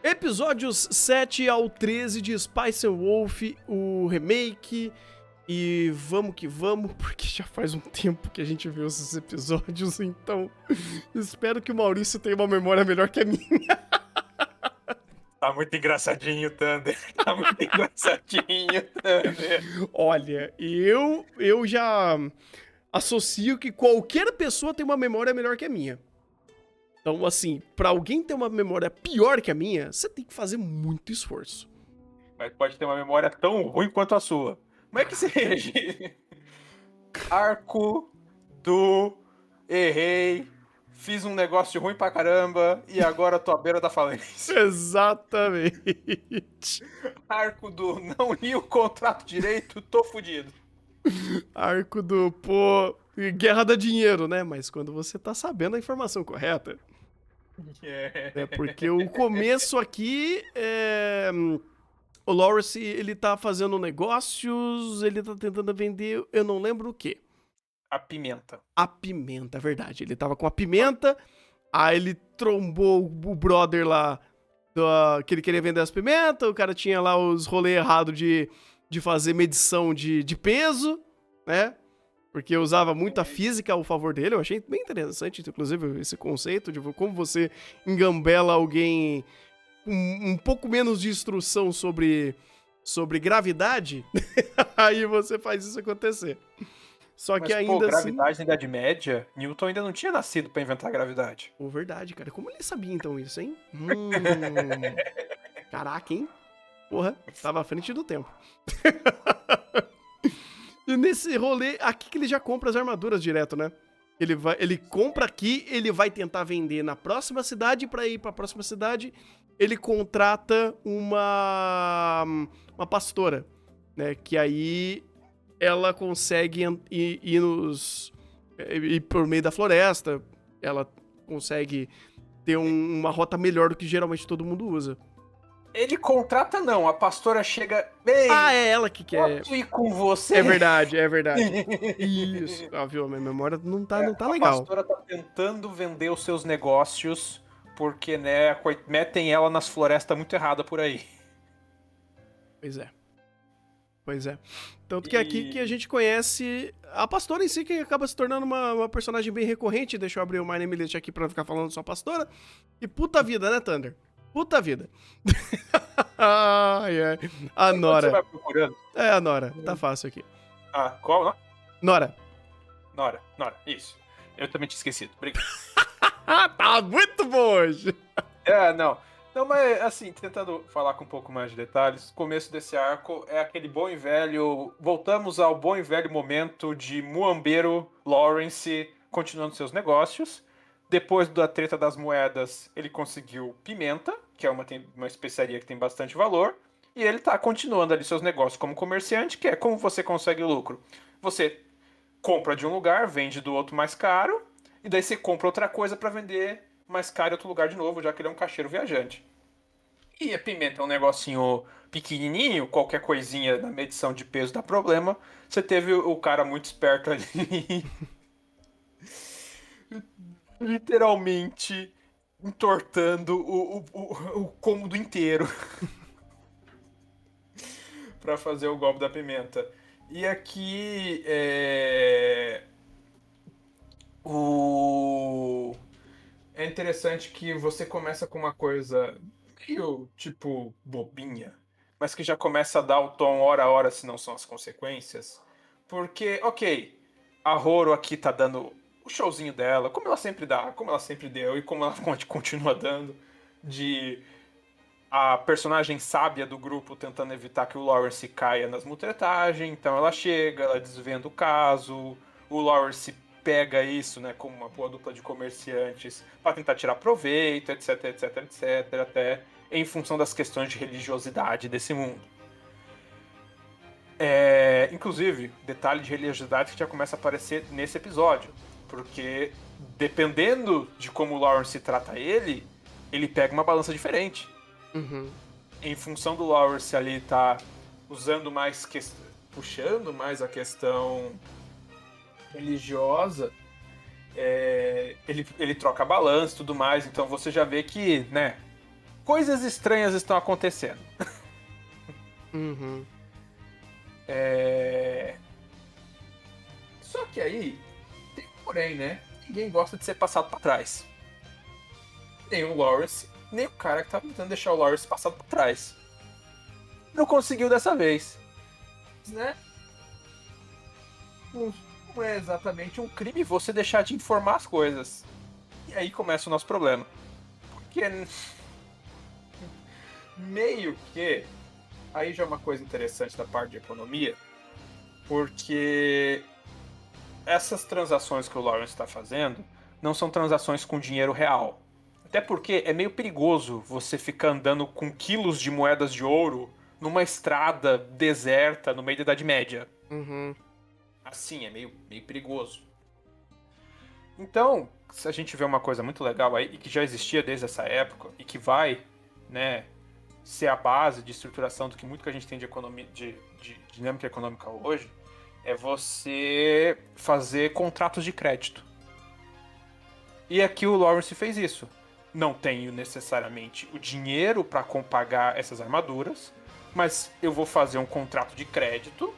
Episódios 7 ao 13 de Spice Wolf, o remake. E vamos que vamos, porque já faz um tempo que a gente viu esses episódios, então espero que o Maurício tenha uma memória melhor que a minha. Tá muito engraçadinho, Thunder. Tá muito engraçadinho, Thunder. Olha, eu já associo que qualquer pessoa tem uma memória melhor que a minha. Então, assim, pra alguém ter uma memória pior que a minha, você tem que fazer muito esforço. Mas pode ter uma memória tão ruim quanto a sua. Como é que seja? Arco do errei, fiz um negócio ruim pra caramba e agora tô à beira da falência. Exatamente. Arco do não li o contrato direito, tô fudido. Arco do, pô, guerra dá dinheiro, né? Mas quando você tá sabendo a informação correta. Yeah. Porque o começo aqui o Lawrence, ele tá fazendo negócios, ele tá tentando vender, eu não lembro o quê. A pimenta. A pimenta, é verdade. Ele tava com a pimenta, aí ele trombou o brother lá, que ele queria vender as pimentas, o cara tinha lá os rolês errados de fazer medição de peso, né? Porque usava muita física ao favor dele. Eu achei bem interessante, inclusive, esse conceito de como você engambela alguém um pouco menos de instrução sobre gravidade, aí você faz isso acontecer. Só que Mas, ainda gravidade assim... na Idade Média, Newton ainda não tinha nascido pra inventar a gravidade. Pô, verdade, cara. Como ele sabia então isso, hein? Caraca, hein? Porra, tava à frente do tempo. E nesse rolê, aqui que ele já compra as armaduras direto, né? Ele compra aqui, ele vai tentar vender na próxima cidade, e pra ir pra próxima cidade, ele contrata uma pastora, né? Que aí ela consegue ir por meio da floresta, ela consegue ter uma rota melhor do que geralmente todo mundo usa. Ele contrata não, a pastora chega... Ei, É ela que quer. posso ir com você? É verdade. Isso. Viu? A minha memória não tá legal. A pastora tá tentando vender os seus negócios porque, né, metem ela nas florestas muito errada por aí. Pois é. Tanto que é aqui que a gente conhece a pastora em si, que acaba se tornando uma personagem bem recorrente. Deixa eu abrir o My Name List aqui pra ficar falando só pastora. E puta vida, né, Thunder? Puta vida. Ai. A Nora. Você vai procurando? É, a Nora. Tá fácil aqui. Qual, não? Nora, Isso. Eu também tinha esquecido. Obrigado. tá muito bom hoje. Não. Não, mas assim, tentando falar com um pouco mais de detalhes, o começo desse arco é aquele bom e velho... Voltamos ao bom e velho momento de muambeiro Lawrence continuando seus negócios. Depois da treta das moedas, ele conseguiu pimenta, que é uma especiaria que tem bastante valor. E ele tá continuando ali seus negócios como comerciante, que é como você consegue lucro. Você compra de um lugar, vende do outro mais caro, e daí você compra outra coisa para vender mais caro em outro lugar de novo, já que ele é um caixeiro viajante. E a pimenta é um negocinho pequenininho, qualquer coisinha na medição de peso dá problema. Você teve o cara muito esperto ali, literalmente entortando o cômodo inteiro para fazer o golpe da pimenta. E aqui é interessante que você começa com uma coisa meio, tipo, bobinha, mas que já começa a dar o tom hora a hora, se não são as consequências. Porque, ok, a Roro aqui tá dando o showzinho dela, como ela sempre dá, como ela sempre deu e como ela continua dando, de a personagem sábia do grupo tentando evitar que o Lawrence caia nas mutretagens. Então ela chega, ela desvenda o caso, o Lawrence pega isso, né, como uma boa dupla de comerciantes para tentar tirar proveito, etc, etc, etc, até em função das questões de religiosidade desse mundo. Inclusive, detalhe de religiosidade que já começa a aparecer nesse episódio, porque dependendo de como o Lawrence trata ele pega uma balança diferente. Uhum. Em função do Lawrence ali tá usando mais puxando mais a questão religiosa, ele troca balanço e tudo mais, então você já vê que, né, coisas estranhas estão acontecendo. Uhum. Só que aí, tem um porém, né? Ninguém gosta de ser passado pra trás. Nem o Lawrence, nem o cara que tá tentando deixar o Lawrence passado pra trás. Não conseguiu dessa vez. Né? Não é exatamente um crime você deixar de informar as coisas. E aí começa o nosso problema. Porque meio que aí já é uma coisa interessante da parte de economia, porque essas transações que o Lawrence está fazendo não são transações com dinheiro real. Até porque é meio perigoso você ficar andando com quilos de moedas de ouro numa estrada deserta no meio da Idade Média. Uhum. Assim, é meio perigoso. Então, se a gente vê uma coisa muito legal aí, e que já existia desde essa época, e que vai, né, ser a base de estruturação do que muito que a gente tem de economia, de dinâmica econômica hoje, é você fazer contratos de crédito. E aqui o Lawrence fez isso. Não tenho necessariamente o dinheiro para pagar essas armaduras, mas eu vou fazer um contrato de crédito,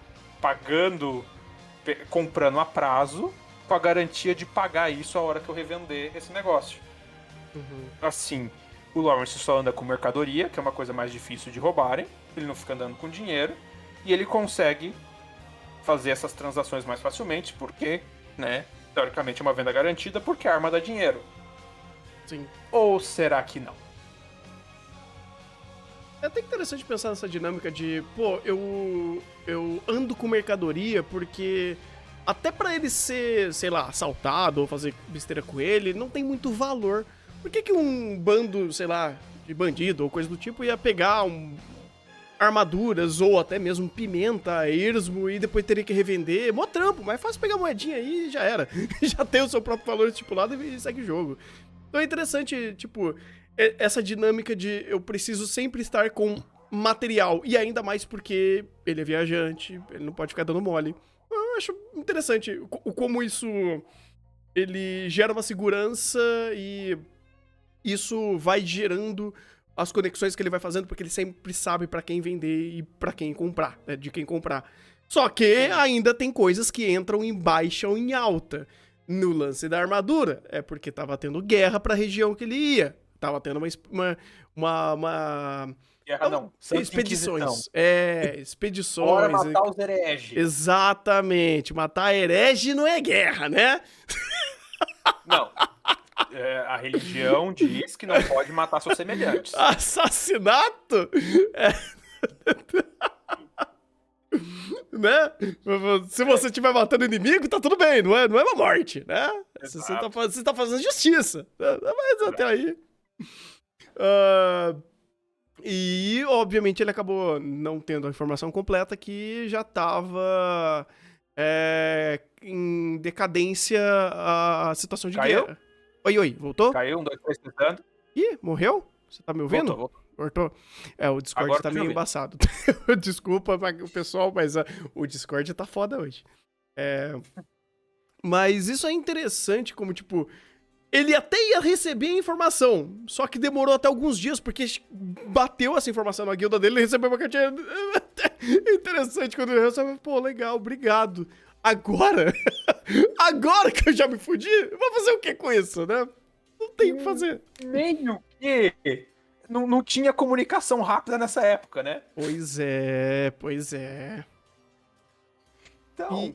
comprando a prazo, com a garantia de pagar isso a hora que eu revender esse negócio. Uhum. Assim, o Lawrence só anda com mercadoria, que é uma coisa mais difícil de roubarem, ele não fica andando com dinheiro, e ele consegue fazer essas transações mais facilmente, porque, né, teoricamente é uma venda garantida, porque a arma dá dinheiro. Sim. Ou será que não? É até interessante pensar nessa dinâmica de, pô, eu ando com mercadoria porque até pra ele ser, sei lá, assaltado ou fazer besteira com ele, não tem muito valor. Por que um bando, sei lá, de bandido ou coisa do tipo ia pegar armaduras ou até mesmo pimenta, esmo e depois teria que revender? Mó trampo, mas é fácil pegar moedinha aí e já era. Já tem o seu próprio valor estipulado e segue o jogo. Então é interessante, tipo, essa dinâmica de eu preciso sempre estar com material, e ainda mais porque ele é viajante, ele não pode ficar dando mole. Eu acho interessante como isso ele gera uma segurança e isso vai gerando as conexões que ele vai fazendo, porque ele sempre sabe pra quem vender e pra quem comprar, né, de quem comprar. Só que ainda tem coisas que entram em baixa ou em alta. No lance da armadura, é porque tava tendo guerra pra região que ele ia. Tava tendo uma Guerra não. Santa expedições. Inquisição. Expedições. Bora matar os hereges. Exatamente. Matar herege não é guerra, né? Não. A religião diz que não pode matar seus semelhantes. Assassinato? Né? Se você estiver matando inimigo, tá tudo bem, não é uma morte, né? Você tá fazendo justiça. Mas até aí. E, obviamente, ele acabou não tendo a informação completa que já tava em decadência a situação de guerra. Oi, voltou? Caiu, 1, 2, 3, tentando. Ih, morreu? Você tá me ouvindo? Voltou. Cortou? O Discord Agora tá meio embaçado. Desculpa o pessoal, mas o Discord tá foda hoje. Mas isso é interessante, como, tipo, ele até ia receber a informação, só que demorou até alguns dias, porque bateu essa informação na guilda dele, ele recebeu uma cartinha. Interessante quando ele recebe, pô, legal, obrigado. Agora? Agora que eu já me fudi? Eu vou fazer o que com isso, né? Não tem o que fazer. Nem o quê? Não tinha comunicação rápida nessa época, né? Pois é. Então,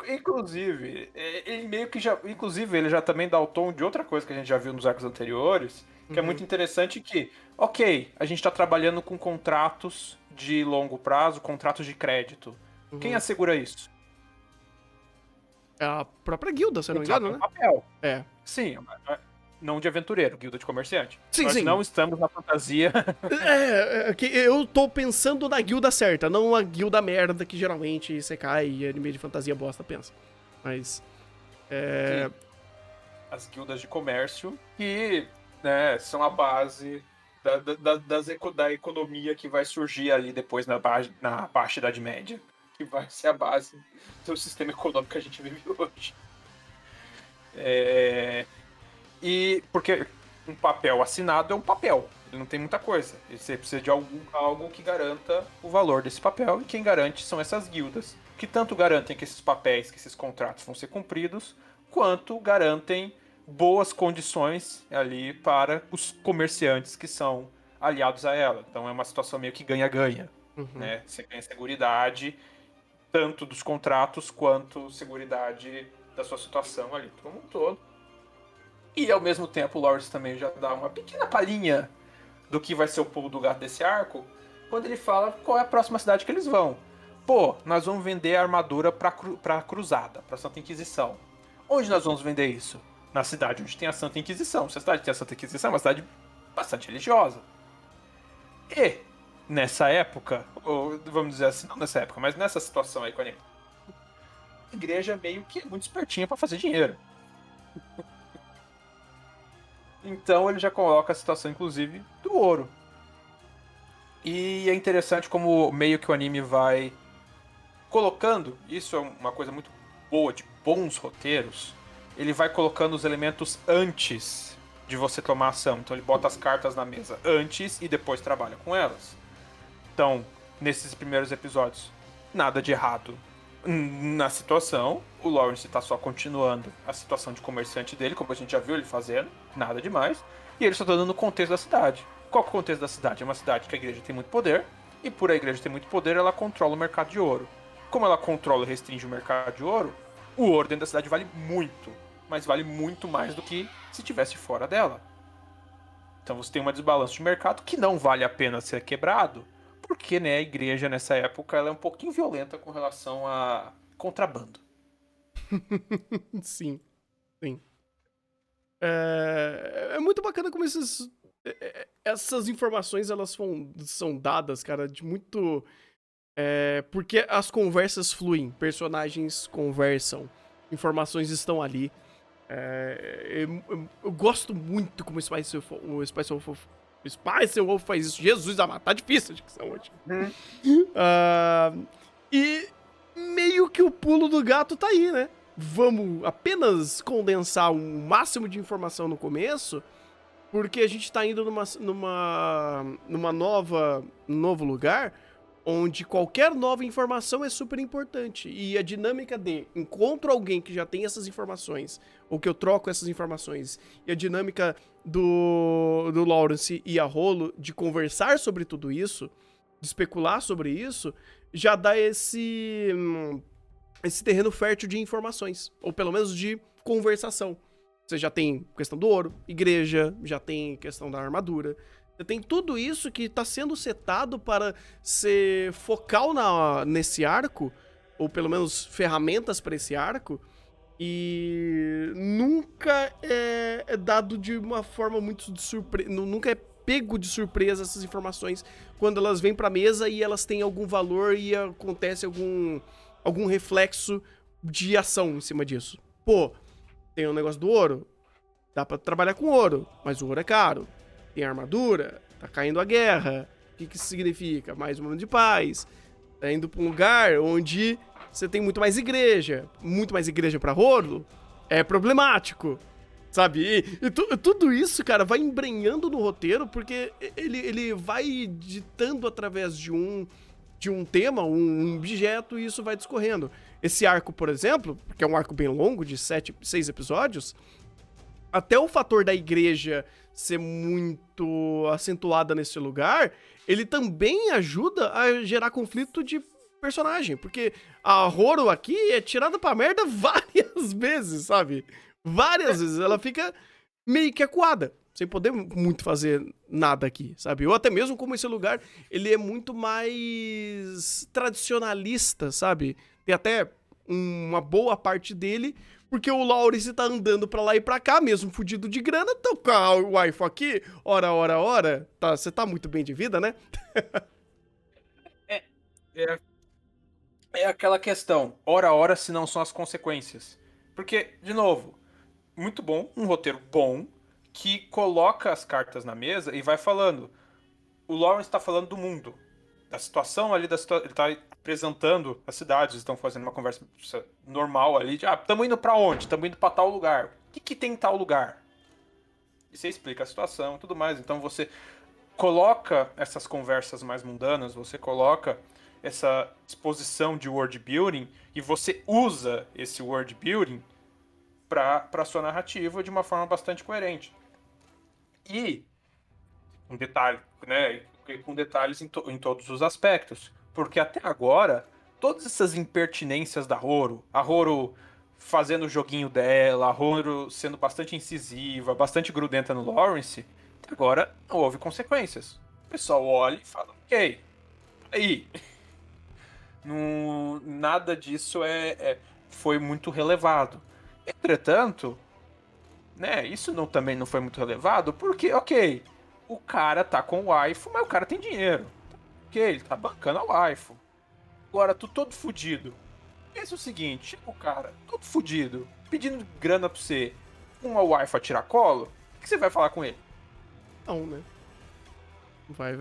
inclusive, ele meio que já. Inclusive, ele já também dá o tom de outra coisa que a gente já viu nos arcos anteriores, que é muito interessante que, ok, a gente tá trabalhando com contratos de longo prazo, contratos de crédito. Quem assegura isso? É a própria guilda, se eu não me engano, né? Papel. É. Sim, não de aventureiro, guilda de comerciante. Sim, Nós sim. não estamos na fantasia. Que eu tô pensando na guilda certa, não a guilda merda que geralmente você cai e anime de fantasia bosta pensa. Mas. As guildas de comércio que, né, são a base da economia que vai surgir ali depois na Baixa Idade Média. Que vai ser a base do sistema econômico que a gente vive hoje. E porque um papel assinado é um papel. Ele não tem muita coisa. Você precisa de algo que garanta o valor desse papel, e quem garante são essas guildas, que tanto garantem que esses papéis, que esses contratos vão ser cumpridos, quanto garantem boas condições ali para os comerciantes que são aliados a ela. Então é uma situação meio que ganha-ganha, né? Você ganha seguridade tanto dos contratos quanto seguridade da sua situação ali como um todo. E ao mesmo tempo o Lawrence também já dá uma pequena palhinha do que vai ser o pulo do gato desse arco, quando ele fala qual é a próxima cidade que eles vão. Pô, nós vamos vender a armadura pra Cruzada, pra Santa Inquisição. Onde nós vamos vender isso? Na cidade onde tem a Santa Inquisição. Se a cidade tem a Santa Inquisição, é uma cidade bastante religiosa. E, nessa época, ou vamos dizer assim, não nessa época, mas nessa situação aí com a igreja meio que é muito espertinha pra fazer dinheiro. Então ele já coloca a situação, inclusive, do ouro. E é interessante como meio que o anime vai colocando, isso é uma coisa muito boa de bons roteiros, ele vai colocando os elementos antes de você tomar ação. Então ele bota as cartas na mesa antes e depois trabalha com elas. Então, nesses primeiros episódios, nada de errado na situação. O Lawrence tá só continuando a situação de comerciante dele, como a gente já viu ele fazendo, nada demais. E ele só tá dando o contexto da cidade. Qual que é o contexto da cidade? É uma cidade que a igreja tem muito poder, e por a igreja ter muito poder, ela controla o mercado de ouro. Como ela controla e restringe o mercado de ouro, o ouro dentro da cidade vale muito, mas vale muito mais do que se estivesse fora dela. Então você tem um desbalanço de mercado que não vale a pena ser quebrado, porque, né, a igreja nessa época ela é um pouquinho violenta com relação a contrabando. Sim, sim. É muito bacana como essas informações elas são dadas, cara, de muito... porque as conversas fluem, personagens conversam, informações estão ali. Eu gosto muito como o Spice Wolf faz isso. Jesus amado, tá difícil a dicção hoje. E meio que o pulo do gato tá aí, né? Vamos apenas condensar o máximo de informação no começo, porque a gente tá indo num novo lugar, onde qualquer nova informação é super importante. E a dinâmica de encontro alguém que já tem essas informações, ou que eu troco essas informações, e a dinâmica do Lawrence e a Rolo de conversar sobre tudo isso, de especular sobre isso, já dá esse terreno fértil de informações, ou pelo menos de conversação. Você já tem questão do ouro, igreja, já tem questão da armadura. Você tem tudo isso que está sendo setado para ser focal nesse arco, ou pelo menos ferramentas para esse arco, e nunca é dado de uma forma muito de surpresa, nunca é pego de surpresa essas informações quando elas vêm para a mesa e elas têm algum valor e acontece algum reflexo de ação em cima disso. Pô, tem um negócio do ouro, dá para trabalhar com ouro, mas o ouro é caro. Tem armadura, tá caindo a guerra. O que isso significa? Mais um momento de paz. Tá indo pra um lugar onde você tem muito mais igreja pra Rolo, é problemático, sabe? E tudo isso, cara, vai embrenhando no roteiro, porque ele vai ditando através de um tema, um objeto, e isso vai discorrendo. Esse arco, por exemplo, que é um arco bem longo, de 6 episódios, até o fator da igreja ser muito acentuada nesse lugar, ele também ajuda a gerar conflito de personagem, porque a Roro aqui é tirada pra merda várias vezes, sabe? Várias vezes, ela fica meio que acuada, sem poder muito fazer nada aqui, sabe? Ou até mesmo como esse lugar, ele é muito mais tradicionalista, sabe? Tem até uma boa parte dele, porque o Lawrence tá andando pra lá e pra cá, mesmo fudido de grana, tô com a wife aqui, ora, você tá muito bem de vida, né? É aquela questão, ora, se não são as consequências. Porque, de novo, muito bom, um roteiro bom, que coloca as cartas na mesa e vai falando. O Lawrence tá falando do mundo, da situação ali, ele tá apresentando as cidades, estão fazendo uma conversa normal ali, de, tamo indo pra onde? Tamo indo pra tal lugar. O que tem em tal lugar? E você explica a situação e tudo mais, então você... coloca essas conversas mais mundanas, você coloca essa exposição de world building e você usa esse world building para sua narrativa de uma forma bastante coerente. E um detalhe, né, com detalhes em todos os aspectos, porque até agora todas essas impertinências da Horo, a Horo fazendo o joguinho dela, a Horo sendo bastante incisiva, bastante grudenta no Lawrence, até agora não houve consequências. O pessoal olha e fala, ok, aí, não, nada disso foi muito relevado. Entretanto, né, isso também não foi muito relevado, porque, ok, o cara tá com o waifu, mas o cara tem dinheiro. Ok, ele tá bancando a waifu. Agora, tu todo fudido. Pensa o seguinte, chega o cara, todo fudido, pedindo grana pra você, uma waifu a tiracolo, o que você vai falar com ele? Não, né? Vai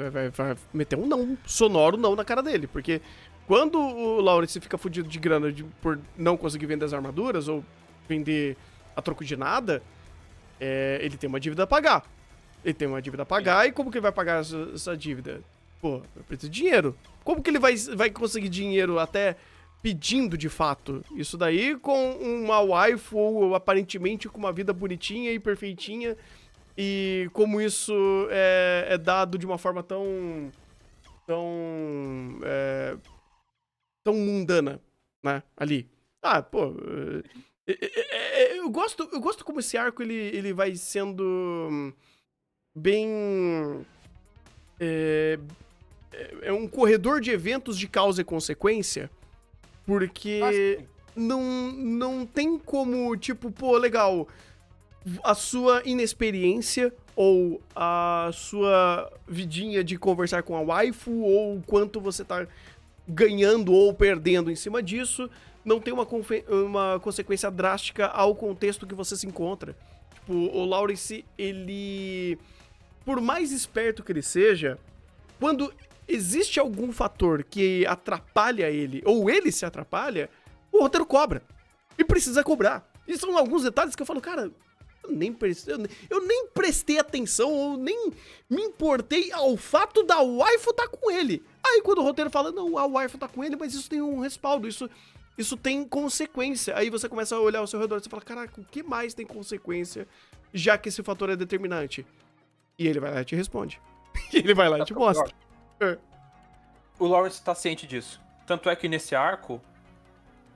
meter um não, sonoro não na cara dele, porque quando o Lawrence fica fudido de grana por não conseguir vender as armaduras ou vender a troco de nada, ele tem uma dívida a pagar. Ele tem uma dívida a pagar, e como que ele vai pagar essa dívida? Pô, eu preciso de dinheiro. Como que ele vai conseguir dinheiro até pedindo de fato? Isso daí com uma waifu ou aparentemente com uma vida bonitinha e perfeitinha, e como isso é dado de uma forma tão mundana, né, ali. Ah, pô, eu gosto como esse arco ele vai sendo bem é um corredor de eventos de causa e consequência, porque não tem como, tipo, pô, legal, a sua inexperiência ou a sua vidinha de conversar com a waifu ou o quanto você tá ganhando ou perdendo em cima disso, não tem uma consequência drástica ao contexto que você se encontra. Tipo, o Lawrence, ele, por mais esperto que ele seja, quando existe algum fator que atrapalha ele, ou ele se atrapalha, o roteiro cobra. E precisa cobrar. E são alguns detalhes que eu falo, cara, eu nem prestei atenção, ou nem me importei ao fato da waifu tá com ele. Aí quando o roteiro fala, não, a waifu tá com ele, mas isso tem um respaldo, isso tem consequência. Aí você começa a olhar ao seu redor e você fala, caraca, o que mais tem consequência, já que esse fator é determinante? E ele vai lá e te responde. E ele vai lá e te mostra. O Lawrence tá ciente disso. Tanto é que nesse arco,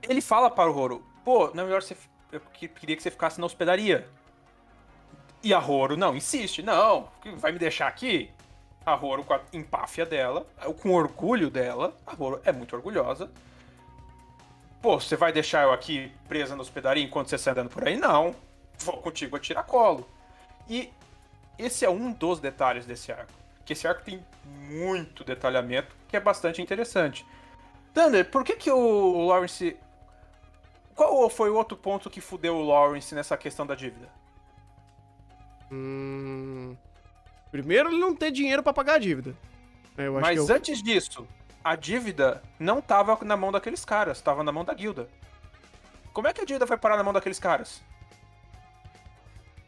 ele fala para o Horo, pô, não é melhor eu queria que você ficasse na hospedaria. E a Horo, não, insiste, não, vai me deixar aqui? A Horo, com a empáfia dela, com o orgulho dela, a Horo é muito orgulhosa. Pô, você vai deixar eu aqui presa na hospedaria enquanto você sai andando por aí? Não, vou contigo a tiracolo. E esse é um dos detalhes desse arco. Que esse arco tem muito detalhamento, que é bastante interessante. Thunder, por que o Lawrence... Qual foi o outro ponto que fudeu o Lawrence nessa questão da dívida? Primeiro, ele não ter dinheiro pra pagar a dívida. Mas antes disso, a dívida não tava na mão daqueles caras, tava na mão da guilda. Como é que a dívida vai parar na mão daqueles caras?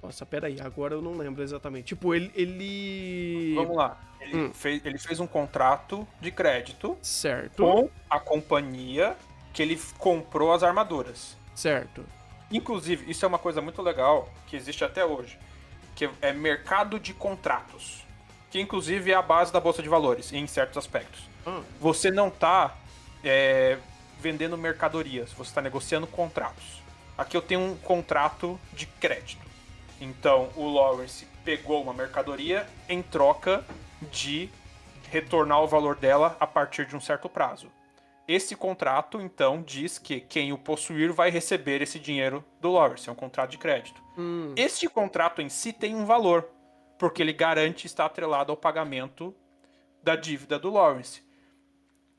Nossa, peraí, agora eu não lembro exatamente. Tipo, ele... Vamos lá. Ele fez um contrato de crédito. Certo. Com a companhia que ele comprou as armaduras. Certo. Inclusive, isso é uma coisa muito legal, que existe até hoje, que é mercado de contratos. Que inclusive é a base da Bolsa de Valores, em certos aspectos. Você não está vendendo mercadorias, você está negociando contratos. Aqui eu tenho um contrato de crédito. Então, o Lawrence pegou uma mercadoria em troca de retornar o valor dela a partir de um certo prazo. Esse contrato, então, diz que quem o possuir vai receber esse dinheiro do Lawrence. É um contrato de crédito. Este contrato em si tem um valor, porque ele garante estar atrelado ao pagamento da dívida do Lawrence.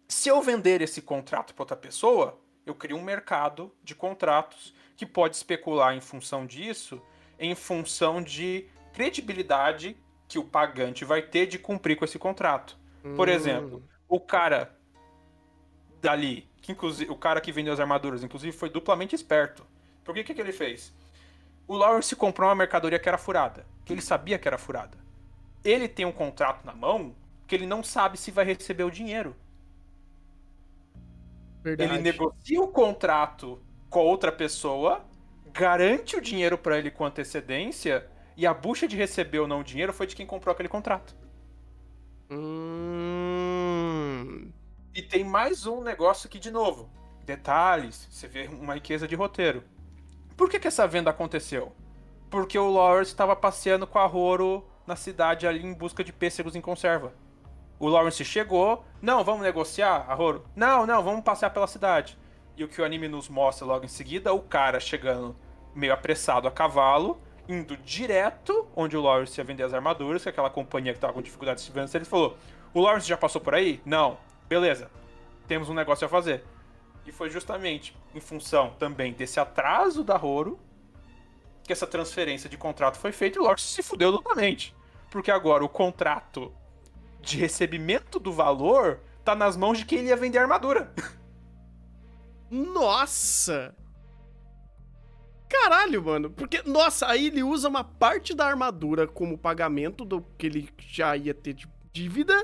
Se eu vender esse contrato para outra pessoa, eu crio um mercado de contratos que pode especular em função disso, em função de credibilidade que o pagante vai ter de cumprir com esse contrato. Por exemplo, o cara dali, que inclusive o cara que vendeu as armaduras, inclusive, foi duplamente esperto. Por que ele fez? O Lawrence comprou uma mercadoria que era furada, que ele sabia que era furada. ele tem um contrato na mão que ele não sabe se vai receber o dinheiro. Verdade. Ele negocia o contrato com a outra pessoa, garante o dinheiro pra ele com antecedência, e a bucha de receber ou não o dinheiro foi de quem comprou aquele contrato. E tem mais um negócio aqui de novo. Detalhes, você vê uma riqueza de roteiro. Por que essa venda aconteceu? Porque o Lawrence estava passeando com a Roro na cidade ali em busca de pêssegos em conserva. O Lawrence chegou, não, vamos negociar, a Roro? Não, vamos passear pela cidade. E o que o anime nos mostra logo em seguida, o cara chegando meio apressado a cavalo, indo direto onde o Lawrence ia vender as armaduras, que é aquela companhia que estava com dificuldade de vencer, ele falou, o Lawrence já passou por aí? Não. Beleza, temos um negócio a fazer. E foi justamente em função também desse atraso da Roro que essa transferência de contrato foi feita e o Lawrence se fudeu totalmente. Porque agora o contrato de recebimento do valor tá nas mãos de quem ele ia vender a armadura. Nossa! Caralho, mano. Porque, nossa, aí ele usa uma parte da armadura como pagamento do que ele já ia ter de dívida.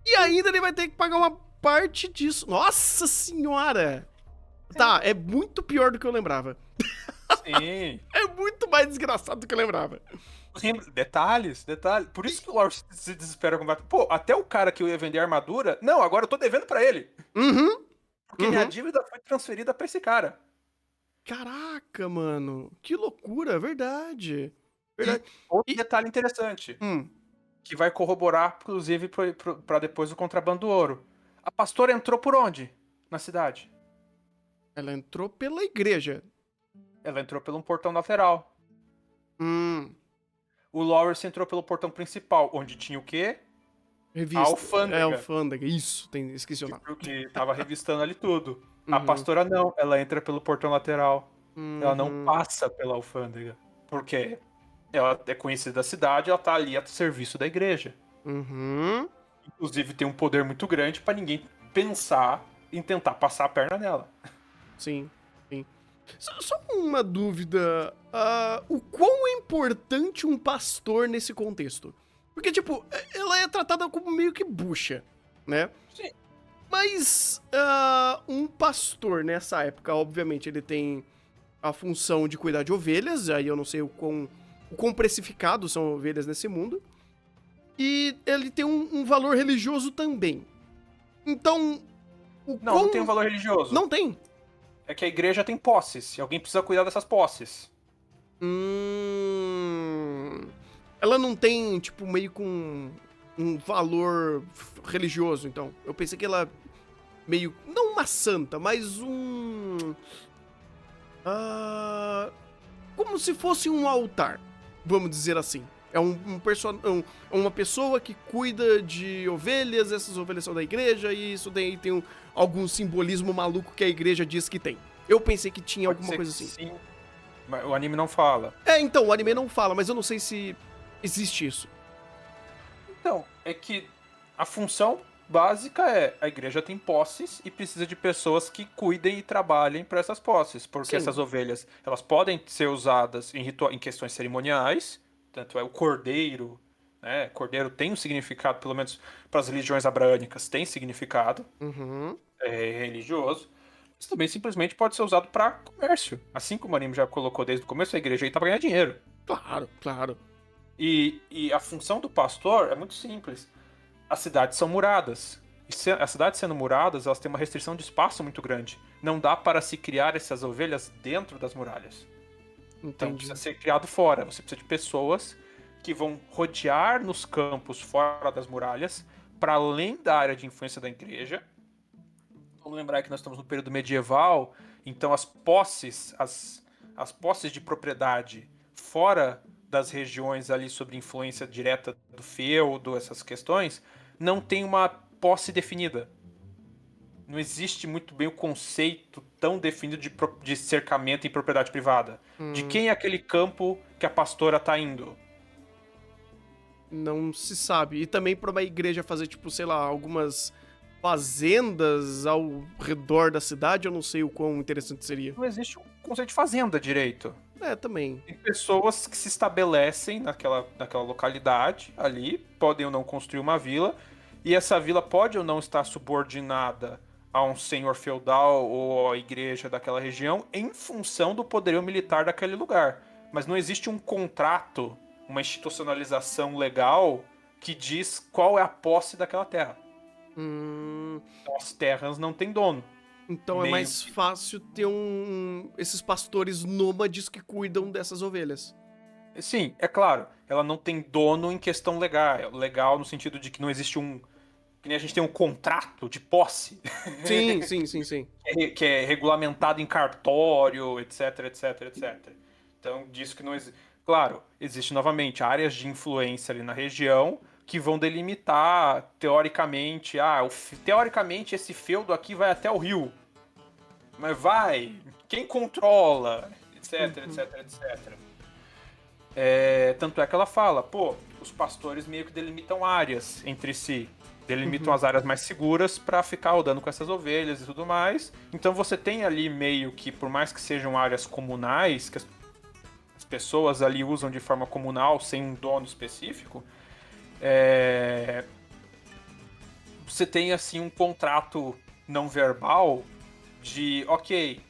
E ainda ele vai ter que pagar uma parte disso. Nossa senhora! Tá, é muito pior do que eu lembrava. Sim. É muito mais desgraçado do que eu lembrava. Detalhes. Por isso que o Lawrence se desespera com o Batman. Pô, até o cara que eu ia vender a armadura, não, agora eu tô devendo pra ele. Porque minha dívida foi transferida pra esse cara. Caraca, mano. Que loucura, verdade. Outro detalhe interessante, que vai corroborar, inclusive, pra depois o contrabando do ouro. A pastora entrou por onde? Na cidade? Ela entrou pela igreja. Ela entrou pelo portão lateral. O Lawrence entrou pelo portão principal, onde tinha o quê? Revista. A alfândega. É, alfândega. Isso, esqueci o nome. Porque tava revistando ali tudo. A pastora não, ela entra pelo portão lateral. Ela não passa pela alfândega. Porque ela é conhecida da cidade, ela tá ali a serviço da igreja. Inclusive tem um poder muito grande pra ninguém pensar em tentar passar a perna nela. Sim. Só uma dúvida. O quão é importante um pastor nesse contexto? Porque, tipo, ela é tratada como meio que bucha, né? Sim. Mas um pastor nessa época, obviamente, ele tem a função de cuidar de ovelhas, aí eu não sei o quão precificado são ovelhas nesse mundo. E ele tem um valor religioso também. Então, não tem um valor religioso. Não tem? É que a igreja tem posses, e alguém precisa cuidar dessas posses. Ela não tem, tipo, meio com um valor religioso, então. Eu pensei que ela meio... Não uma santa, mas como se fosse um altar, vamos dizer assim. É uma pessoa que cuida de ovelhas, essas ovelhas são da igreja, e isso daí tem algum simbolismo maluco que a igreja diz que tem. Eu pensei que tinha alguma coisa assim. Sim, mas o anime não fala. Então, o anime não fala, mas eu não sei se existe isso. Então, é que a função básica é a igreja tem posses e precisa de pessoas que cuidem e trabalhem para essas posses, porque essas ovelhas, elas podem ser usadas em questões cerimoniais, tanto é o cordeiro, né? Cordeiro tem um significado, pelo menos para as religiões abraânicas, tem significado religioso, mas também simplesmente pode ser usado para comércio. Assim como o anime já colocou desde o começo, a igreja aí tá para ganhar dinheiro. Claro. E a função do pastor é muito simples. As cidades são muradas. E as cidades sendo muradas, elas têm uma restrição de espaço muito grande. Não dá para se criar essas ovelhas dentro das muralhas. Então precisa ser criado fora. Você precisa de pessoas que vão rodear nos campos fora das muralhas, para além da área de influência da igreja. Vamos lembrar que nós estamos no período medieval, então as posses de propriedade fora das regiões ali sob influência direta do feudo, essas questões, não tem uma posse definida. Não existe muito bem o conceito tão definido de cercamento em propriedade privada. De quem é aquele campo que a pastora tá indo? Não se sabe. E também pra uma igreja fazer, tipo, sei lá, algumas fazendas ao redor da cidade, eu não sei o quão interessante seria. Não existe um conceito de fazenda direito. Também. Tem pessoas que se estabelecem naquela localidade ali, podem ou não construir uma vila, e essa vila pode ou não estar subordinada a um senhor feudal ou à igreja daquela região em função do poderio militar daquele lugar. Mas não existe um contrato, uma institucionalização legal que diz qual é a posse daquela terra. Hum, Então, as terras não têm dono. então é Meio mais que fácil ter esses pastores nômades que cuidam dessas ovelhas. sim, é claro, ela não tem dono em questão legal. Legal no sentido de que não existe um. Que nem a gente tem um contrato de posse, Sim, sim, sim, sim. que é regulamentado em cartório, etc, etc, etc. Então, disso que não existe. Claro, existe novamente áreas de influência ali na região que vão delimitar, teoricamente, teoricamente esse feudo aqui vai até o rio. Mas vai, quem controla, etc, Uhum. etc, etc. Tanto é que ela fala, pô, os pastores meio que delimitam áreas entre si. Delimitam Uhum. as áreas mais seguras pra ficar rodando com essas ovelhas e tudo mais. Então você tem ali meio que, por mais que sejam áreas comunais, que as pessoas ali usam de forma comunal, sem um dono específico, é, você tem assim um contrato não verbal de, ok,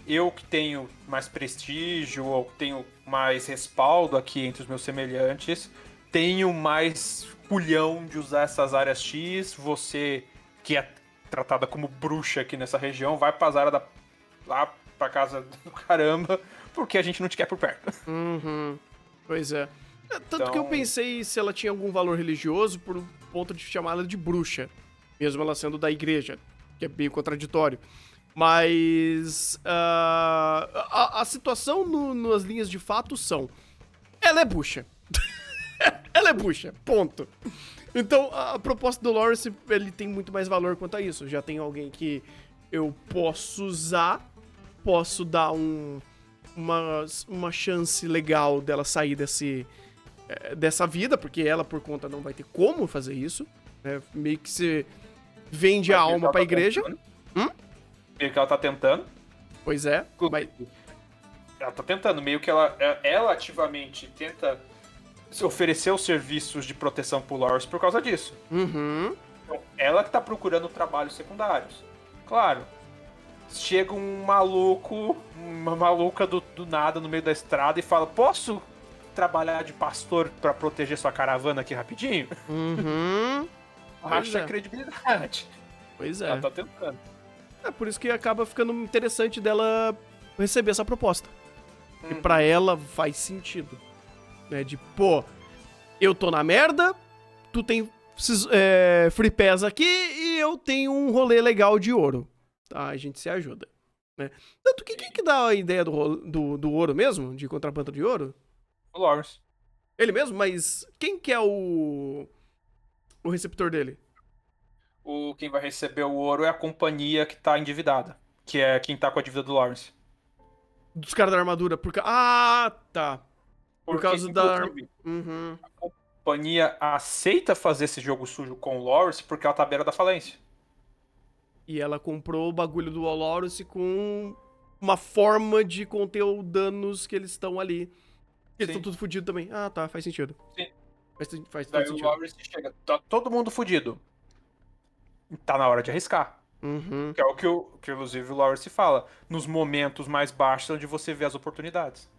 eu que tenho mais prestígio ou que tenho mais respaldo aqui entre os meus semelhantes, tenho mais culhão de usar essas áreas X, você que é tratada como bruxa aqui nessa região, vai pra áreas lá pra casa do caramba, porque a gente não te quer por perto. Uhum. Pois é. Tanto que eu Então, pensei se ela tinha algum valor religioso por um ponto de chamá-la de bruxa, mesmo ela sendo da igreja, que é bem contraditório. Mas a situação nas linhas de fato são: ela é bucha. Ela é bucha, ponto. Então, a proposta do Lawrence, ele tem muito mais valor quanto a isso. Já tem alguém que eu posso usar, posso dar uma chance legal dela sair dessa vida, porque ela, por conta, não vai ter como fazer isso. Né? Meio que você vende a mas meio que alma ela pra tá igreja. tentando. Meio que ela tá tentando. Pois é, mas... Ela tá tentando, meio que ela ativamente tenta se oferecer os serviços de proteção pro Lawrence por causa disso. Uhum. Então, ela que tá procurando trabalhos secundários. Claro, chega um maluco, uma maluca do nada no meio da estrada e fala: Posso trabalhar de pastor pra proteger sua caravana aqui rapidinho? Uhum. Pois Acha é, credibilidade. pois Ela é. tá tentando. É por isso que acaba ficando interessante dela receber essa proposta. E Uhum. pra ela faz sentido. Né? De, pô, eu tô na merda, tu tem free pass aqui e eu tenho um rolê legal de ouro. Tá, a gente se ajuda. Né? Tanto que quem que dá a ideia do ouro mesmo? De contrabando de ouro? O Lawrence. Ele mesmo? Mas quem que é o receptor dele? Quem vai receber o ouro é a companhia que tá endividada. Que é quem tá com a dívida do Lawrence. Dos caras da armadura. Ah, tá. Por Porque, causa da... inclusive, Uhum. a companhia aceita fazer esse jogo sujo com o Lawrence porque ela tá à beira da falência. E ela comprou o bagulho do Walrus com uma forma de conter os danos que eles estão ali. Eles estão Sim, tudo fodidos também. Ah, tá, faz sentido. sim. Faz todo Daí o sentido. Lawrence chega, tá todo mundo fudido. Tá na hora de arriscar. Uhum, Que é o que inclusive o Lawrence fala. Nos momentos mais baixos onde você vê as oportunidades.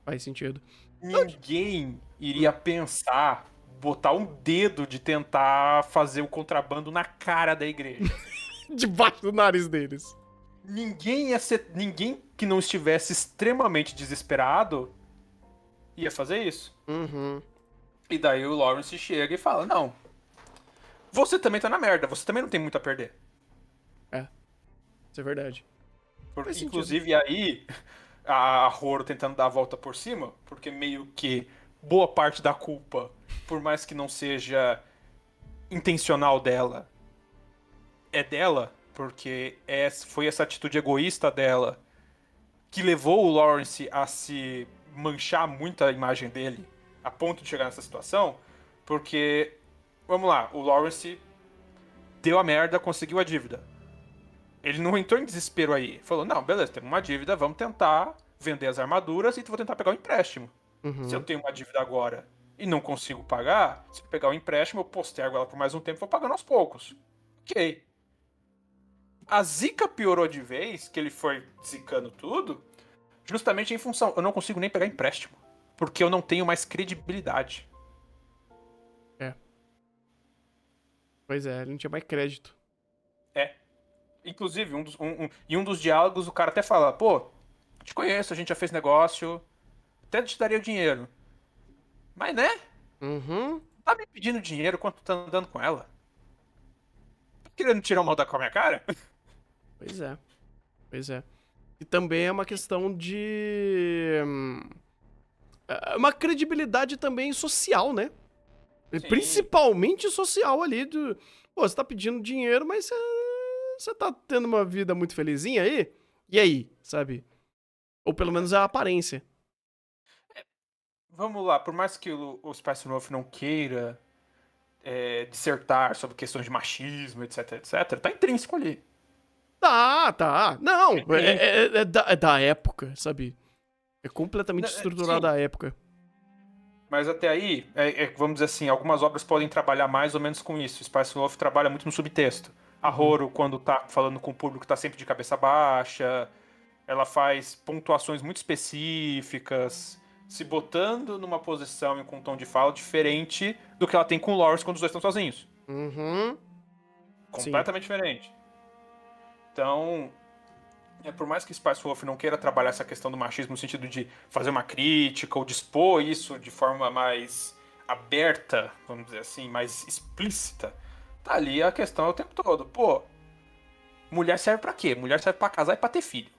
faz sentido. Ninguém iria Hum. pensar, botar um dedo de tentar fazer o contrabando na cara da igreja. Debaixo do nariz deles. Ninguém que não estivesse extremamente desesperado ia fazer isso. Uhum. E daí o Lawrence chega e fala: Não, você também tá na merda, você também não tem muito a perder. É, isso é verdade. Faz sentido. Inclusive aí, a Horo tentando dar a volta por cima, porque meio que boa parte da culpa, por mais que não seja intencional dela, é dela, porque foi essa atitude egoísta dela que levou o Lawrence a se manchar muito a imagem dele, a ponto de chegar nessa situação, porque, vamos lá, o Lawrence deu a merda, conseguiu a dívida. Ele não entrou em desespero aí. Falou, não, beleza, temos uma dívida, vamos tentar vender as armaduras e vou tentar pegar o empréstimo. Uhum. Se eu tenho uma dívida agora e não consigo pagar, se eu pegar o empréstimo, eu postergo ela por mais um tempo e vou pagando aos poucos. Ok. A zica piorou de vez, que ele foi zicando tudo, justamente em função, eu não consigo nem pegar empréstimo, porque eu não tenho mais credibilidade. Pois é, ele não tinha mais crédito. É. Inclusive, em um dos diálogos, o cara até fala, pô, te conheço, a gente já fez negócio, até te daria o dinheiro. Mas, né? Uhum. Tá me pedindo dinheiro quanto tá andando com ela? Tá querendo tirar uma onda com a minha cara? Pois é. Pois é. E também é uma questão de. Uma credibilidade também social, né? Sim. Principalmente social ali. Pô, você tá pedindo dinheiro, mas você tá tendo uma vida muito felizinha aí? E aí, sabe? Ou pelo menos é a aparência. Vamos lá, por mais que o Spice Wolf não queira dissertar sobre questões de machismo, etc, etc, tá intrínseco ali. Tá. Não, Sim. é da época, sabe? É completamente estruturado Sim, da época. mas até aí, vamos dizer assim, algumas obras podem trabalhar mais ou menos com isso. Spice Wolf trabalha muito no subtexto. A Uhum. Horo, quando tá falando com o público, tá sempre de cabeça baixa. Ela faz pontuações muito específicas, se botando numa posição e com um tom de fala diferente do que ela tem com o Lawrence quando os dois estão sozinhos. Uhum. Sim. Completamente diferente. Então, por mais que Spice Wolf não queira trabalhar essa questão do machismo no sentido de fazer uma crítica ou dispor isso de forma mais aberta, vamos dizer assim, mais explícita, tá ali a questão o tempo todo. Pô, mulher serve pra quê? Mulher serve pra casar e pra ter filho.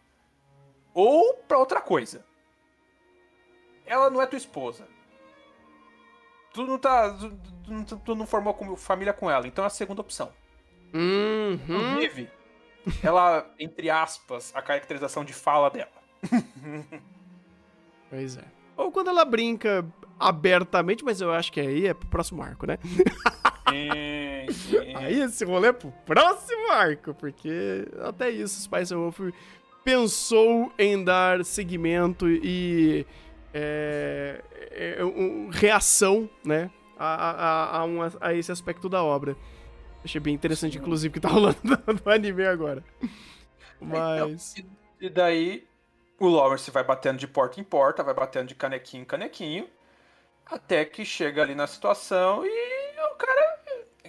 Ou pra outra coisa. Ela não é tua esposa. Tu não tá. Tu não formou família com ela, então é a segunda opção. Uhum. Inclusive, ela, entre aspas, a caracterização de fala dela. Pois é. Ou quando ela brinca abertamente, mas eu acho que aí é pro próximo arco, né? Sim, sim. Aí esse rolê é pro próximo arco, porque até isso Spice Wolf pensou em dar seguimento e reação, né, a esse aspecto da obra. Achei bem interessante, Sim. inclusive, que tá rolando no anime agora. Então, Mas. e daí o Lawrence vai batendo de porta em porta, vai batendo de canequinho em canequinho, até que chega ali na situação e o cara.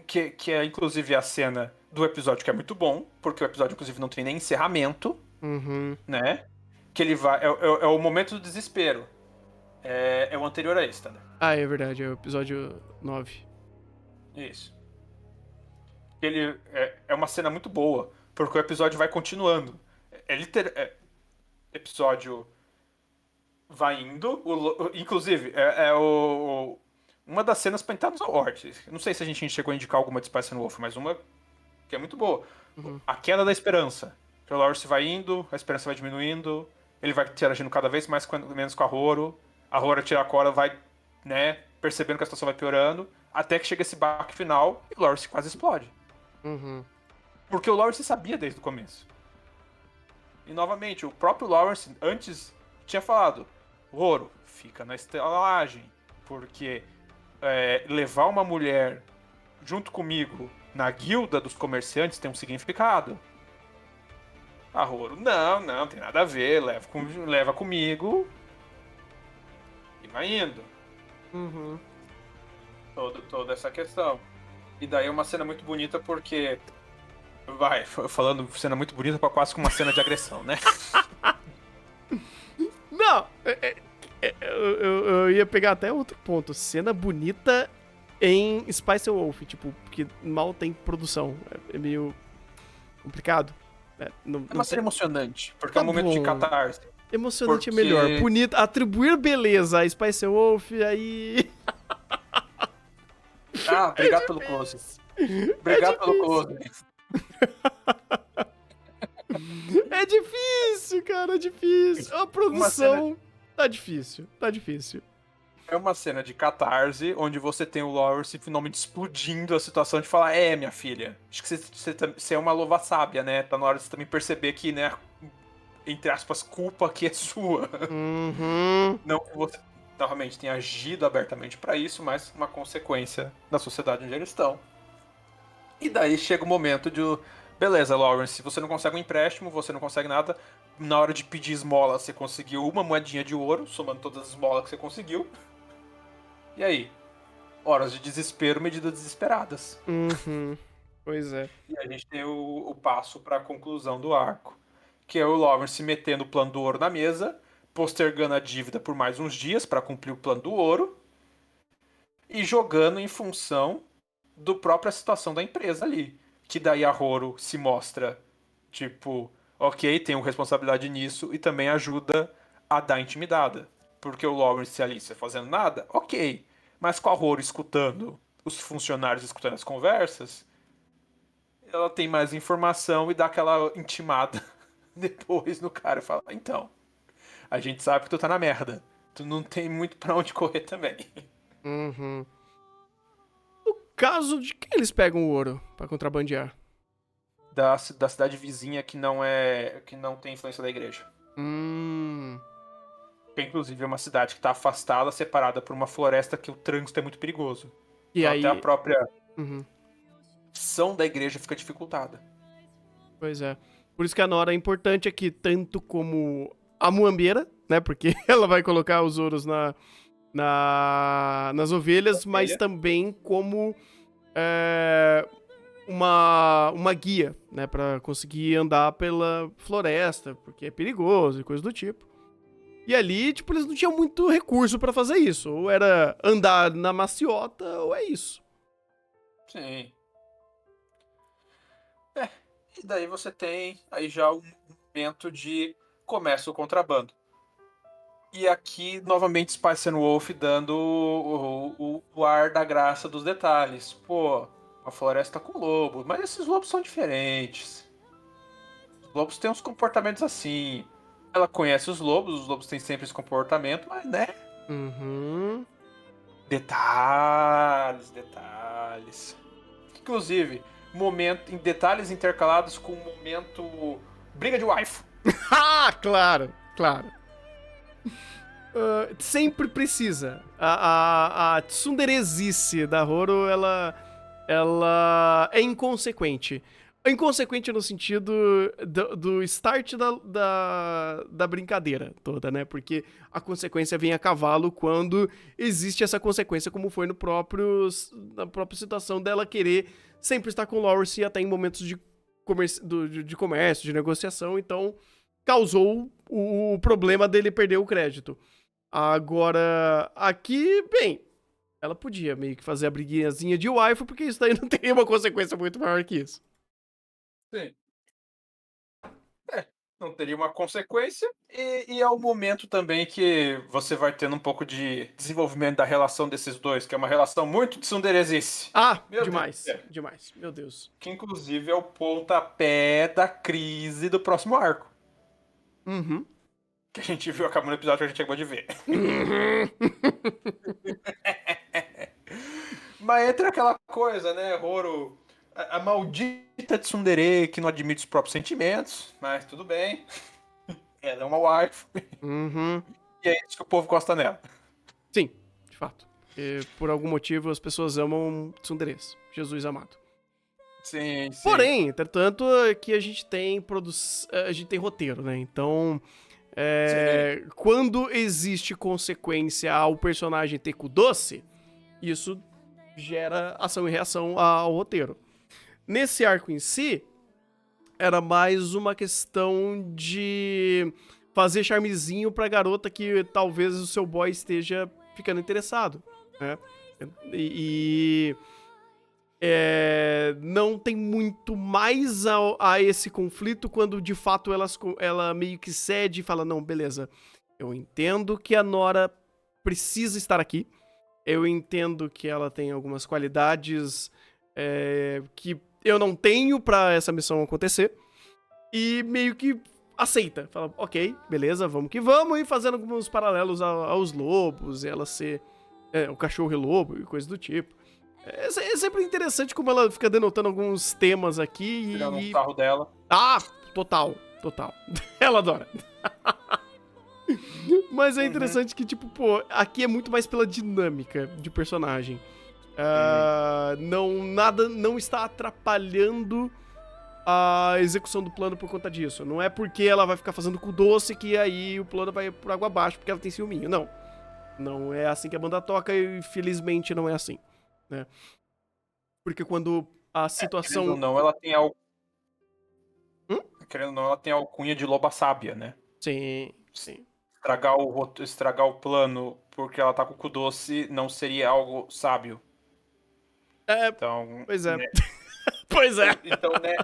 Que é inclusive a cena do episódio que é muito bom, porque o episódio, inclusive, não tem nem encerramento, Uhum. né? Que ele vai. É o momento do desespero. É o anterior a esse, tá? Ah, é verdade, é o episódio 9. Isso. Ele é uma cena muito boa, porque o episódio vai continuando. Episódio vai indo, inclusive, uma das cenas pra entrar nos awards. Não sei se a gente chegou a indicar alguma de Spice and Wolf, mas uma que é muito boa. Uhum. A queda da esperança. O Lawrence vai indo, a esperança vai diminuindo, ele vai interagindo cada vez mais menos com a Horo. A Horo tira a Cora, vai, né, percebendo que a situação vai piorando, até que chega esse baque final e o Lawrence quase explode. Uhum. Porque o Lawrence sabia desde o começo. E novamente, o próprio Lawrence antes tinha falado: Horo, fica na estalagem, porque levar uma mulher junto comigo na guilda dos comerciantes tem um significado. A Horo, não, tem nada a ver, leva comigo e vai indo. Uhum. Toda essa questão. E daí é uma cena muito bonita porque. Vai, falando cena muito bonita pra quase com uma cena de agressão, né? Não, eu ia pegar até outro ponto. Cena bonita em Spice Wolf, tipo, porque mal tem produção. É meio complicado. É uma cena emocionante, porque é Tá um momento de bom. catarse. Emocionante é melhor. Porque. Bonita, atribuir beleza a Spice Wolf, aí. Ah, É obrigado pelo close. difícil. É Obrigado pelo difícil. close. É difícil, cara, é difícil. A Uma cena, produção tá difícil, tá difícil. é uma cena de catarse, onde você tem o Lawrence finalmente explodindo a situação de falar: minha filha, acho que você é uma louva sábia, né? Tá na hora de você também perceber que, né, entre aspas, culpa que é sua. Uhum. Não que você, novamente, tenha agido abertamente pra isso, mas uma consequência da sociedade onde eles estão. E daí chega o momento de, beleza, Lawrence, você não consegue um empréstimo, você não consegue nada. Na hora de pedir esmola, você conseguiu uma moedinha de ouro, somando todas as esmolas que você conseguiu. E aí? Horas de desespero, medidas desesperadas. Uhum. Pois é. E a gente tem o passo para a conclusão do arco, que é o Lawrence metendo o plano do ouro na mesa, postergando a dívida por mais uns dias para cumprir o plano do ouro e jogando em função do própria situação da empresa ali. Que daí a Roro se mostra, tipo, ok, tenho responsabilidade nisso e também ajuda a dar intimidada. Porque o Lawrence e a Alicia fazendo nada, ok. Mas com a Roro escutando, os funcionários escutando as conversas, ela tem mais informação e dá aquela intimada depois no cara e fala: então, a gente sabe que tu tá na merda. Tu não tem muito pra onde correr também. Uhum. No caso de que eles pegam o ouro pra contrabandear? Da cidade vizinha que não tem influência da igreja. Hum. Que inclusive é uma cidade que tá afastada, separada por uma floresta que o trânsito é muito perigoso. E Então até a aí. própria Uhum. ação da igreja fica dificultada. Pois é. Por isso que a Nora é importante aqui, tanto como a muambeira, né? Porque ela vai colocar os ouros nas ovelhas, mas também como uma guia, né? Pra conseguir andar pela floresta, porque é perigoso e coisa do tipo. E ali, tipo, eles não tinham muito recurso pra fazer isso. Ou era andar na maciota, ou é isso. Sim. É, e daí você tem aí já um momento de começa o contrabando. E aqui, novamente, Spice and Wolf dando o ar da graça dos detalhes. Pô, a floresta com lobos, mas esses lobos são diferentes. Os lobos têm uns comportamentos assim. Ela conhece os lobos têm sempre esse comportamento, mas né? Uhum. Detalhes, detalhes. Inclusive, momento em detalhes intercalados com o momento briga de waifu. Ah, claro, claro. Sempre precisa. A tsunderezice da Horo, ela é inconsequente. Inconsequente no sentido do start da brincadeira toda, né? Porque a consequência vem a cavalo quando existe essa consequência, como foi na própria situação dela querer sempre estar com Lawrence até em momentos de comércio, de negociação. Então, causou o problema dele perder o crédito. Agora, aqui, bem, ela podia meio que fazer a briguinhazinha de waifu, porque isso daí não teria uma consequência muito maior que isso. Sim. Não teria uma consequência. E é o momento também que você vai tendo um pouco de desenvolvimento da relação desses dois, que é uma relação muito tsunderezice. Ah, Meu Deus do demais, céu. demais, meu Deus. Que inclusive é o pontapé da crise do próximo arco. Uhum. Que a gente viu acabando no episódio que a gente acabou de ver. Uhum. Mas entra aquela coisa, né, Roro? A maldita tsundere que não admite os próprios sentimentos, mas tudo bem. Ela é uma wife. Uhum. E é isso que o povo gosta nela. Sim, de fato. Porque, por algum motivo, as pessoas amam tsunderes, Jesus amado. Sim, sim. Porém, entretanto, aqui a gente tem a gente tem roteiro, né? Então, quando existe consequência ao personagem ter cu doce, isso gera ação e reação ao roteiro. Nesse arco em si, era mais uma questão de fazer charmezinho pra garota que talvez o seu boy esteja ficando interessado, né? Não tem muito mais a esse conflito quando de fato ela meio que cede e fala: não, beleza, eu entendo que a Nora precisa estar aqui, eu entendo que ela tem algumas qualidades que eu não tenho pra essa missão acontecer, e meio que aceita, fala: ok, beleza, vamos que vamos, e fazendo alguns paralelos aos lobos, ela ser o cachorro e lobo e coisa do tipo. É sempre interessante como ela fica denotando alguns temas aqui Tirando um sarro dela. Ah, total, total. Ela adora. Mas é interessante que, tipo, pô, aqui é muito mais pela dinâmica de personagem. Nada não está atrapalhando a execução do plano por conta disso. Não é porque ela vai ficar fazendo cu doce que aí o plano vai por água abaixo porque ela tem ciúminho. Não. Não é assim que a banda toca e felizmente não é assim, né? Porque quando a situação... Querendo ou não, ela tem algo... Hum? Querendo ou não, ela tem a alcunha de loba sábia, né? Sim. Estragar o plano porque ela tá com o cu doce não seria algo sábio. Então, Pois é. né? Pois é. Então, né,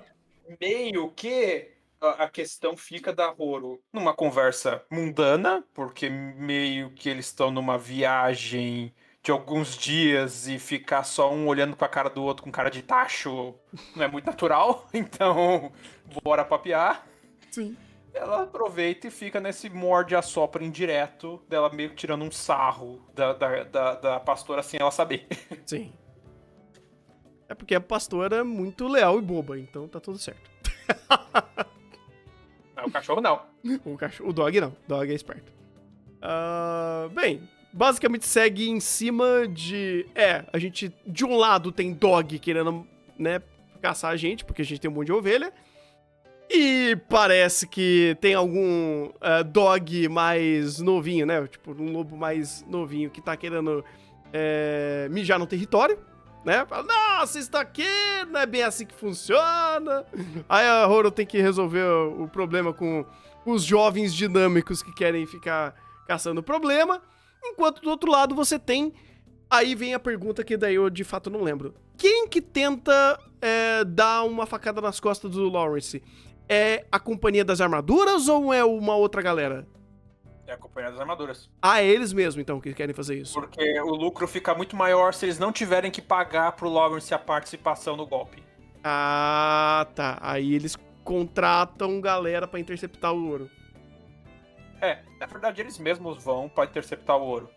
meio que a questão fica da Roro numa conversa mundana, porque meio que eles estão numa viagem de alguns dias e ficar só um olhando com a cara do outro com cara de tacho não é muito natural, então bora papear. Sim. Ela aproveita e fica nesse morde-a-sopra indireto dela meio que tirando um sarro da pastora sem ela saber. Sim. É porque a pastora é muito leal e boba, então tá tudo certo. O cachorro não. O dog não. O dog é esperto. Bem, basicamente segue em cima de... a gente, de um lado, tem dog querendo, né, caçar a gente, porque a gente tem um monte de ovelha. E parece que tem algum dog mais novinho, né? Tipo, um lobo mais novinho que tá querendo mijar no território, né? Fala, nossa, isso daqui não é bem assim que funciona. Aí a Roro tem que resolver o problema com os jovens dinâmicos que querem ficar caçando problema. Enquanto do outro lado você tem... Aí vem a pergunta que daí eu de fato não lembro. Quem que tenta dar uma facada nas costas do Lawrence? É a Companhia das Armaduras ou é uma outra galera? É a Companhia das Armaduras. É eles mesmo, então, que querem fazer isso. Porque o lucro fica muito maior se eles não tiverem que pagar pro Lawrence a participação no golpe. Ah, tá. Aí eles contratam galera pra interceptar o ouro. Na verdade eles mesmos vão pra interceptar o ouro.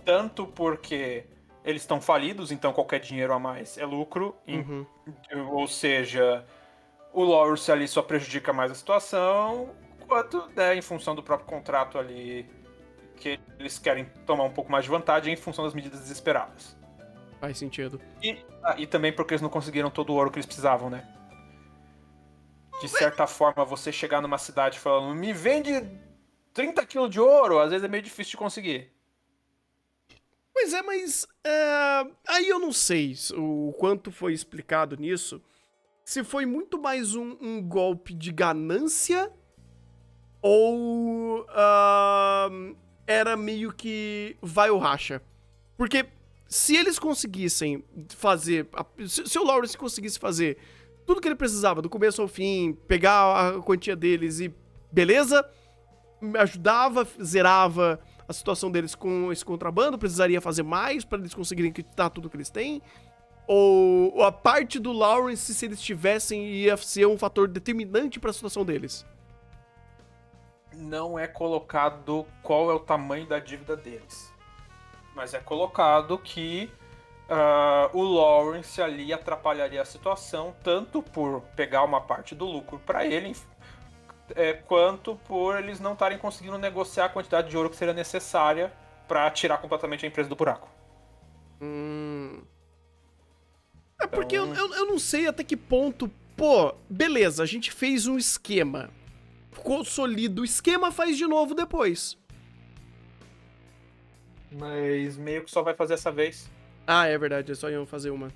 Tanto porque eles estão falidos, então qualquer dinheiro a mais é lucro. Uhum. Ou seja, o Lawrence ali só prejudica mais a situação, quanto, né, em função do próprio contrato ali, que eles querem tomar um pouco mais de vantagem em função das medidas desesperadas. Faz sentido. E também porque eles não conseguiram todo o ouro que eles precisavam, né? De certa forma, você chegar numa cidade falando, me vende 30 quilos de ouro, às vezes é meio difícil de conseguir. Pois é, mas aí eu não sei o quanto foi explicado nisso. Se foi muito mais um golpe de ganância ou era meio que vai ou racha. Porque se eles conseguissem fazer... Se o Lawrence conseguisse fazer tudo que ele precisava, do começo ao fim, pegar a quantia deles e beleza, ajudava, zerava a situação deles com esse contrabando, precisaria fazer mais pra eles conseguirem quitar tudo que eles têm. Ou a parte do Lawrence, se eles tivessem, ia ser um fator determinante pra situação deles? Não é colocado qual é o tamanho da dívida deles. Mas é colocado que o Lawrence ali atrapalharia a situação, tanto por pegar uma parte do lucro pra ele, quanto por eles não estarem conseguindo negociar a quantidade de ouro que seria necessária pra tirar completamente a empresa do buraco. Porque eu não sei até que ponto... Pô, beleza, a gente fez um esquema. Consolida o esquema, faz de novo depois. Mas meio que só vai fazer essa vez. É verdade, eles só iam fazer uma.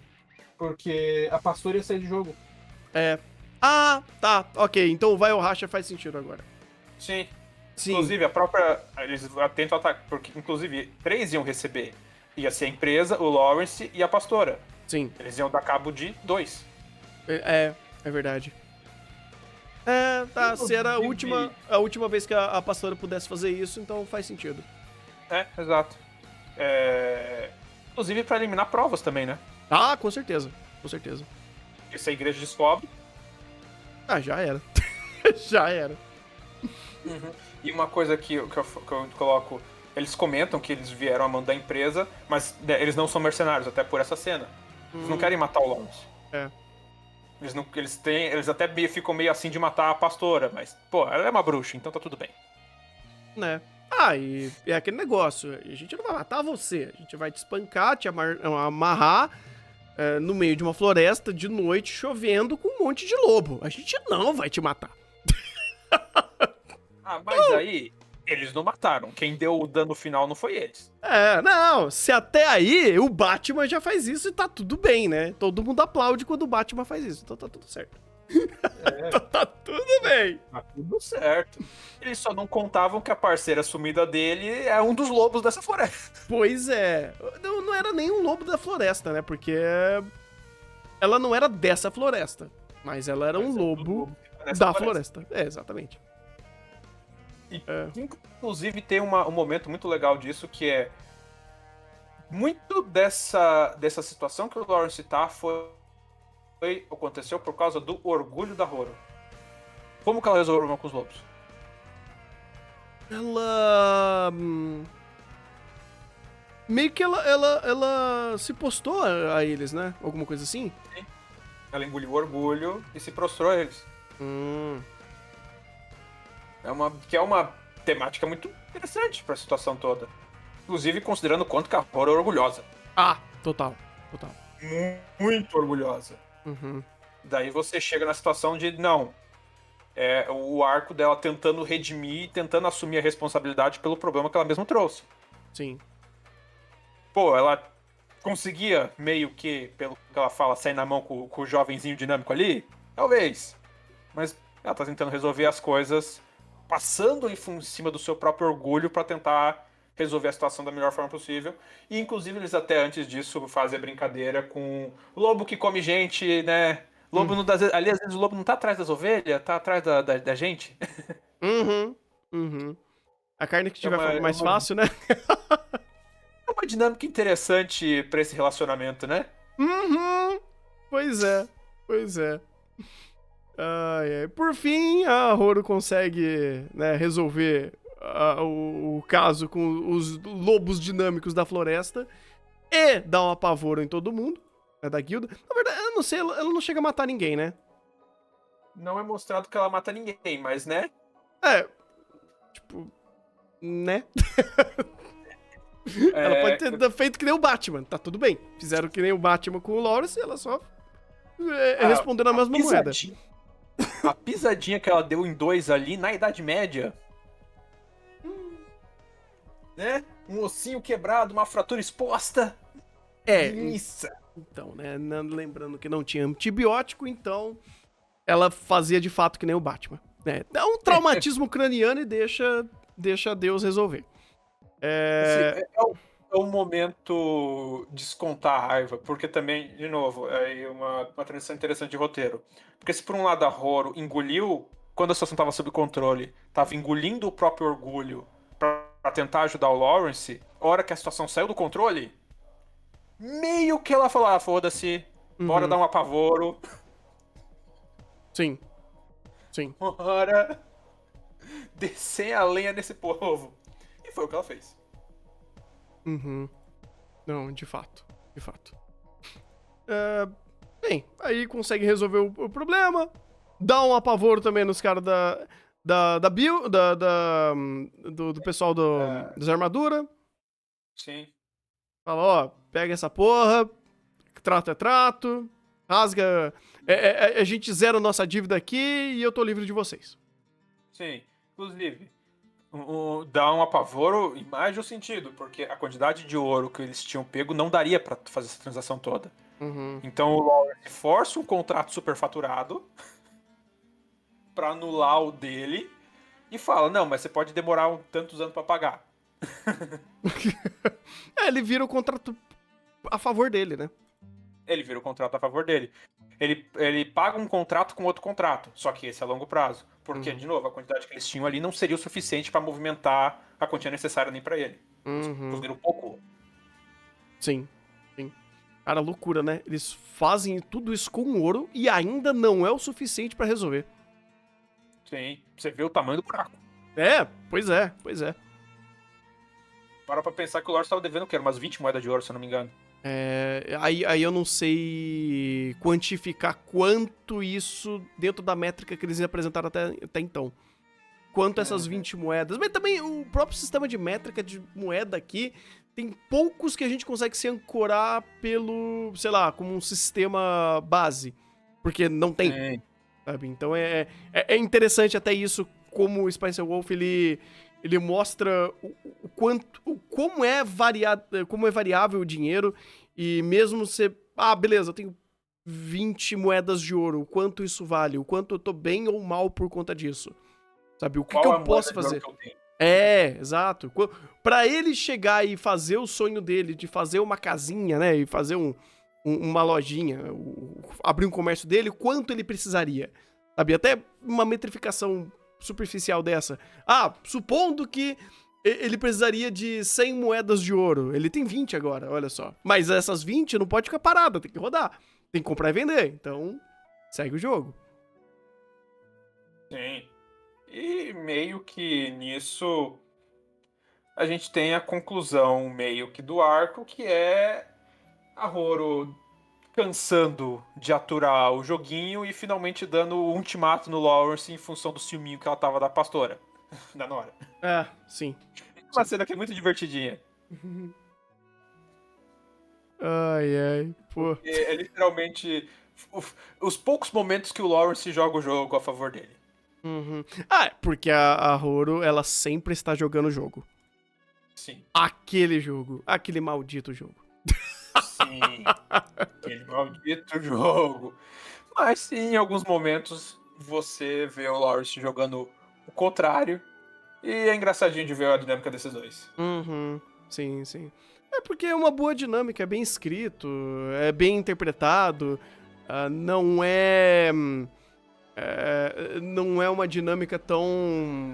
Porque a pastora ia sair do jogo. Tá, ok, então o vai ou racha faz sentido agora. Sim. Sim. Inclusive, eles tentam atacar, porque inclusive 3 iam receber. Ia ser a empresa, o Lawrence e a pastora. Sim. Eles iam dar cabo de 2. É verdade. Tá, se era a última vez que a pastora pudesse fazer isso, então faz sentido. Exato. Inclusive pra eliminar provas também, né? Com certeza, com certeza. Porque se a igreja descobre... Já era. Já era. Uhum. E uma coisa que eu coloco... Eles comentam que eles vieram a mandar a empresa, mas eles não são mercenários, até por essa cena. Eles não querem matar o Lawrence. Eles até ficam meio assim de matar a pastora, mas, pô, ela é uma bruxa, então tá tudo bem. Né? Ah, e é aquele negócio, a gente não vai matar você, a gente vai te espancar, te amarrar no meio de uma floresta de noite, chovendo, com um monte de lobo. A gente não vai te matar. Ah, mas aí, eles não mataram. Quem deu o dano final não foi eles. Não, se até aí o Batman já faz isso e tá tudo bem, né? Todo mundo aplaude quando o Batman faz isso, então tá tudo certo. Tá tudo bem. Tá tudo certo. Eles só não contavam que a parceira sumida dele é um dos lobos dessa floresta. Pois é. Não era nem um lobo da floresta, né? Porque ela não era dessa floresta, mas ela era um lobo da floresta. Exatamente. E, inclusive, tem um momento muito legal disso, que é muito dessa situação que o Lawrence tá aconteceu por causa do orgulho da Horo. Como que ela resolveu o problema com os lobos? Ela... meio que ela se postou a eles, né? Alguma coisa assim? Sim. Ela engoliu o orgulho e se prostrou a eles. Que é uma temática muito interessante pra situação toda. Inclusive, considerando o quanto que a Horo é orgulhosa. Ah, total. Muito orgulhosa. Uhum. Daí você chega na situação de, não, o arco dela tentando redimir, tentando assumir a responsabilidade pelo problema que ela mesma trouxe. Sim. Pô, ela conseguia meio que, pelo que ela fala, sair na mão com o jovenzinho dinâmico ali? Talvez. Mas ela tá tentando resolver as coisas passando em cima do seu próprio orgulho pra tentar resolver a situação da melhor forma possível. E, inclusive, eles até antes disso fazem a brincadeira com lobo que come gente, né? Lobo não dá, ali, às vezes, o lobo não tá atrás das ovelhas, tá atrás da gente. Uhum. A carne que tiver mais fácil, né? É uma dinâmica interessante pra esse relacionamento, né? Pois é. Por fim, a Horo consegue, né, resolver o caso com os lobos dinâmicos da floresta e dar um apavoro em todo mundo, né, da guilda. Na verdade, eu não sei, ela não chega a matar ninguém, né? Não é mostrado que ela mata ninguém, mas, né? Tipo, né? Ela pode ter feito que nem o Batman, tá tudo bem. Fizeram que nem o Batman com o Lawrence e ela só respondeu na mesma moeda. A pisadinha que ela deu em 2 ali na Idade Média. Né? Um ossinho quebrado, uma fratura exposta. Isso. Então, né? Lembrando que não tinha antibiótico, então ela fazia de fato que nem o Batman. Dá um traumatismo craniano e deixa Deus resolver. É um momento descontar a raiva, porque também, de novo, é uma transição interessante de roteiro. Porque se por um lado a Horo engoliu, quando a situação estava sob controle, estava engolindo o próprio orgulho pra tentar ajudar o Lawrence, a hora que a situação saiu do controle, meio que ela falou, foda-se, bora dar um apavoro. Sim. Bora descer a lenha nesse povo. E foi o que ela fez. Não, de fato. Bem, aí consegue resolver o problema. Dá um apavoro também nos caras do pessoal das armaduras. Sim. Fala, pega essa porra, trato é trato, rasga, a gente zera a nossa dívida aqui e eu tô livre de vocês. Sim, inclusive, dá um apavoro em mais de um sentido, porque a quantidade de ouro que eles tinham pego não daria pra fazer essa transação toda. Então o Lawrence força um contrato superfaturado pra anular o dele e fala, não, mas você pode demorar tantos anos pra pagar. Ele vira o contrato a favor dele, né? Ele vira o contrato a favor dele. Ele paga um contrato com outro contrato, só que esse é a longo prazo. Porque, de novo, a quantidade que eles tinham ali não seria o suficiente pra movimentar a quantia necessária nem pra ele. Conseguiram pouco. Sim. Cara, loucura, né? Eles fazem tudo isso com ouro e ainda não é o suficiente pra resolver. Sim, você vê o tamanho do buraco. Pois é. Para pra pensar que o Lawrence tava devendo o quê? Umas 20 moedas de ouro, se eu não me engano. Aí eu não sei quantificar quanto isso dentro da métrica que eles apresentaram até então. Quanto essas 20 moedas. Mas também o próprio sistema de métrica de moeda aqui, tem poucos que a gente consegue se ancorar pelo, sei lá, como um sistema base. Porque não tem, sabe? Então é interessante até isso, como o Spice Wolf, ele mostra como é variável o dinheiro, e mesmo você... Ah, beleza, eu tenho 20 moedas de ouro, o quanto isso vale? O quanto eu tô bem ou mal por conta disso? Sabe, o que eu posso fazer? Exato. Pra ele chegar e fazer o sonho dele, de fazer uma casinha, né, e fazer uma lojinha, abrir um comércio dele, quanto ele precisaria? Sabe, até uma metrificação superficial dessa. Ah, supondo que ele precisaria de 100 moedas de ouro. Ele tem 20 agora, olha só. Mas essas 20 não pode ficar parada, tem que rodar. Tem que comprar e vender. Então, segue o jogo. Sim. E meio que nisso a gente tem a conclusão meio que do arco, que é a Horo cansando de aturar o joguinho e finalmente dando o ultimato no Lawrence em função do ciúminho que ela tava da pastora, da Nora. Sim. Uma cena que é muito divertidinha. Ai, pô. É literalmente os poucos momentos que o Lawrence joga o jogo a favor dele. Porque a Horo, ela sempre está jogando o jogo. Sim. Aquele jogo. Aquele maldito jogo. Sim. Aquele maldito jogo. Mas sim, em alguns momentos você vê o Lawrence jogando o contrário. E é engraçadinho de ver a dinâmica desses dois. Sim. É porque é uma boa dinâmica, é bem escrito, é bem interpretado, não é uma dinâmica tão,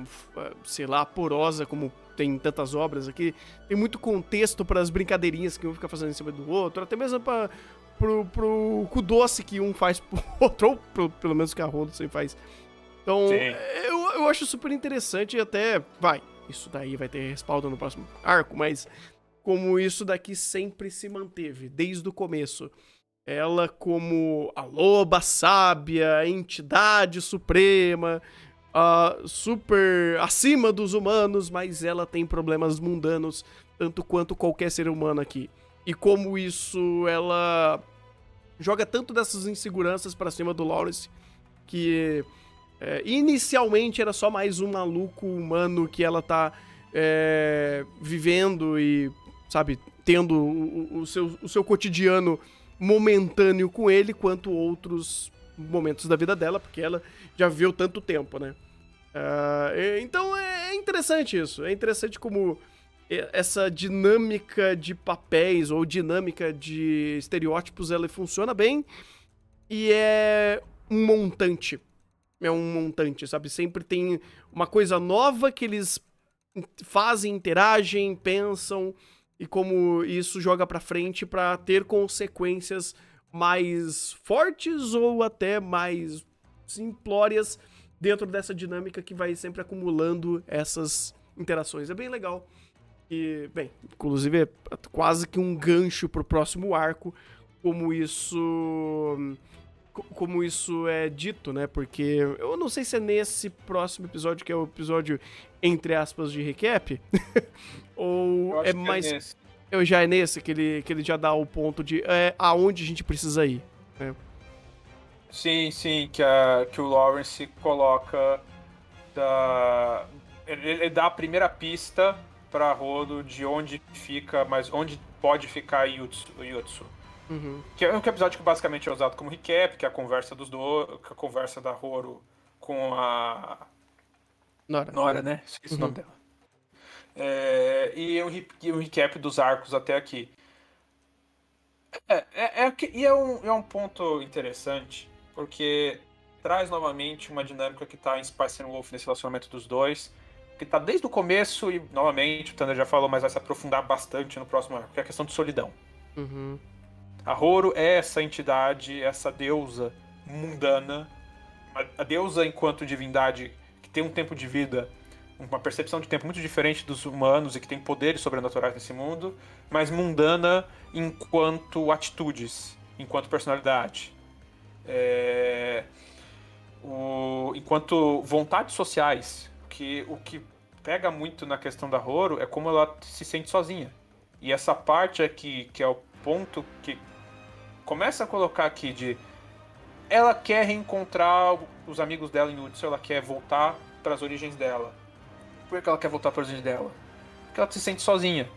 sei lá, porosa como tem tantas obras aqui. Tem muito contexto para as brincadeirinhas que um fica fazendo em cima do outro, até mesmo pro cu doce que um faz pro outro, ou pelo menos que a Horo sempre faz. Então, eu acho super interessante e até, isso daí vai ter respaldo no próximo arco, mas como isso daqui sempre se manteve, desde o começo. Ela como a loba sábia, a entidade suprema, super acima dos humanos, mas ela tem problemas mundanos, tanto quanto qualquer ser humano aqui. E como isso, ela joga tanto dessas inseguranças pra cima do Lawrence, que inicialmente era só mais um maluco humano que ela tá vivendo e, sabe, tendo o seu cotidiano momentâneo com ele, quanto outros momentos da vida dela, porque ela já viveu tanto tempo, né? Então é interessante isso. É interessante como essa dinâmica de papéis ou dinâmica de estereótipos, ela funciona bem e é um montante. Sabe? Sempre tem uma coisa nova que eles fazem, interagem, pensam, e como isso joga pra frente pra ter consequências mais fortes ou até mais simplórias dentro dessa dinâmica que vai sempre acumulando essas interações. É bem legal. E, bem, inclusive é quase que um gancho pro próximo arco, como isso é dito, né? Porque eu não sei se é nesse próximo episódio, que é o episódio, entre aspas, de recap, ou é mais... Já é nesse que ele já dá o ponto de aonde a gente precisa ir. Né? Sim, que o Lawrence coloca ele dá a primeira pista pra Rodo de onde fica, mas onde pode ficar Yutsu. Que é um episódio que basicamente é usado como recap, que é a conversa a conversa da Horo com a Nora, né? Esqueci o nome dela. E um recap dos arcos até aqui. É um ponto interessante, porque traz novamente uma dinâmica que tá em Spice and Wolf nesse relacionamento dos dois, que tá desde o começo e, novamente, o Thunder já falou, mas vai se aprofundar bastante no próximo arco, que é a questão de solidão. A Horo é essa entidade, essa deusa mundana, a deusa enquanto divindade que tem um tempo de vida uma percepção de tempo muito diferente dos humanos e que tem poderes sobrenaturais nesse mundo, mas mundana enquanto atitudes, enquanto personalidade. Enquanto vontades sociais, que o que pega muito na questão da Horo é como ela se sente sozinha. E essa parte aqui, que é o ponto que começa a colocar aqui de ela quer reencontrar os amigos dela em Utsu, ela quer voltar para as origens dela. Por que ela quer voltar para as origens dela? Porque ela se sente sozinha.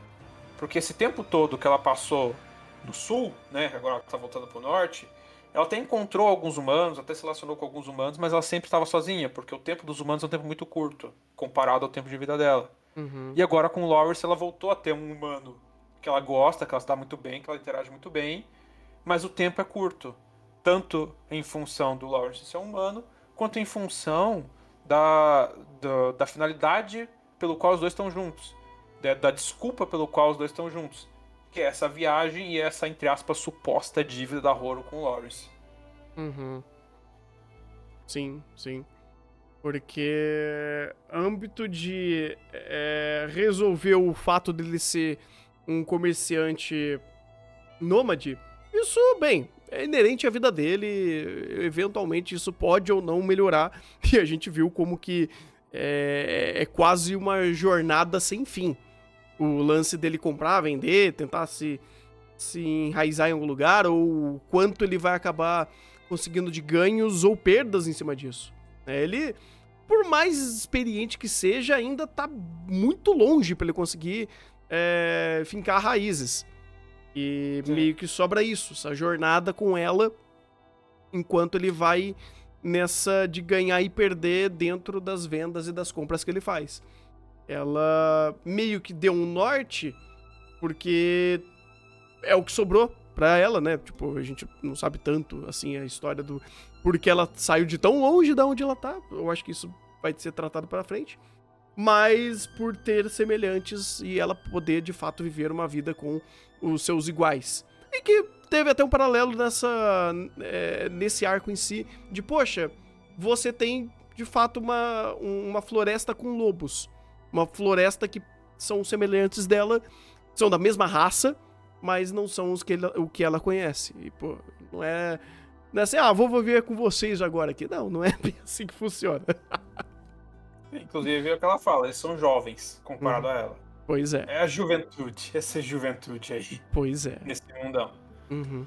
Porque esse tempo todo que ela passou no sul, né, agora ela está voltando para o norte, ela até encontrou alguns humanos, até se relacionou com alguns humanos, mas ela sempre estava sozinha, porque o tempo dos humanos é um tempo muito curto, comparado ao tempo de vida dela. Uhum. E agora com o Lawrence ela voltou a ter um humano que ela gosta, que ela se dá muito bem, que ela interage muito bem, mas o tempo é curto. Tanto em função do Lawrence ser humano, quanto em função da finalidade pelo qual os dois estão juntos. Da desculpa pelo qual os dois estão juntos. Que é essa viagem e essa, entre aspas, suposta dívida da Horo com o Lawrence. Uhum. Sim, sim. Porque âmbito de resolver o fato dele ser um comerciante nômade, isso, bem, é inerente à vida dele. Eventualmente isso pode ou não melhorar. E a gente viu como que é quase uma jornada sem fim. O lance dele comprar, vender, tentar se enraizar em algum lugar, ou o quanto ele vai acabar conseguindo de ganhos ou perdas em cima disso. Ele, por mais experiente que seja, ainda tá muito longe para ele conseguir fincar raízes. E Sim. meio que sobra isso, essa jornada com ela, enquanto ele vai nessa de ganhar e perder dentro das vendas e das compras que ele faz. Ela meio que deu um norte, porque é o que sobrou pra ela, né? Tipo, a gente não sabe tanto, assim, a história do porque ela saiu de tão longe da onde ela tá. Eu acho que isso vai ser tratado pra frente. Mas por ter semelhantes e ela poder, de fato, viver uma vida com os seus iguais. E que teve até um paralelo nesse arco em si, de, poxa, você tem, de fato, uma floresta com lobos. Uma floresta que são semelhantes dela, são da mesma raça, mas não são o que ela conhece. E, pô, não é assim, vou viver com vocês agora aqui. Não é bem assim que funciona. Inclusive é o que ela fala, eles são jovens comparado Uhum. a ela. Pois é. É a juventude, essa juventude aí, Pois é. nesse mundão. Uhum.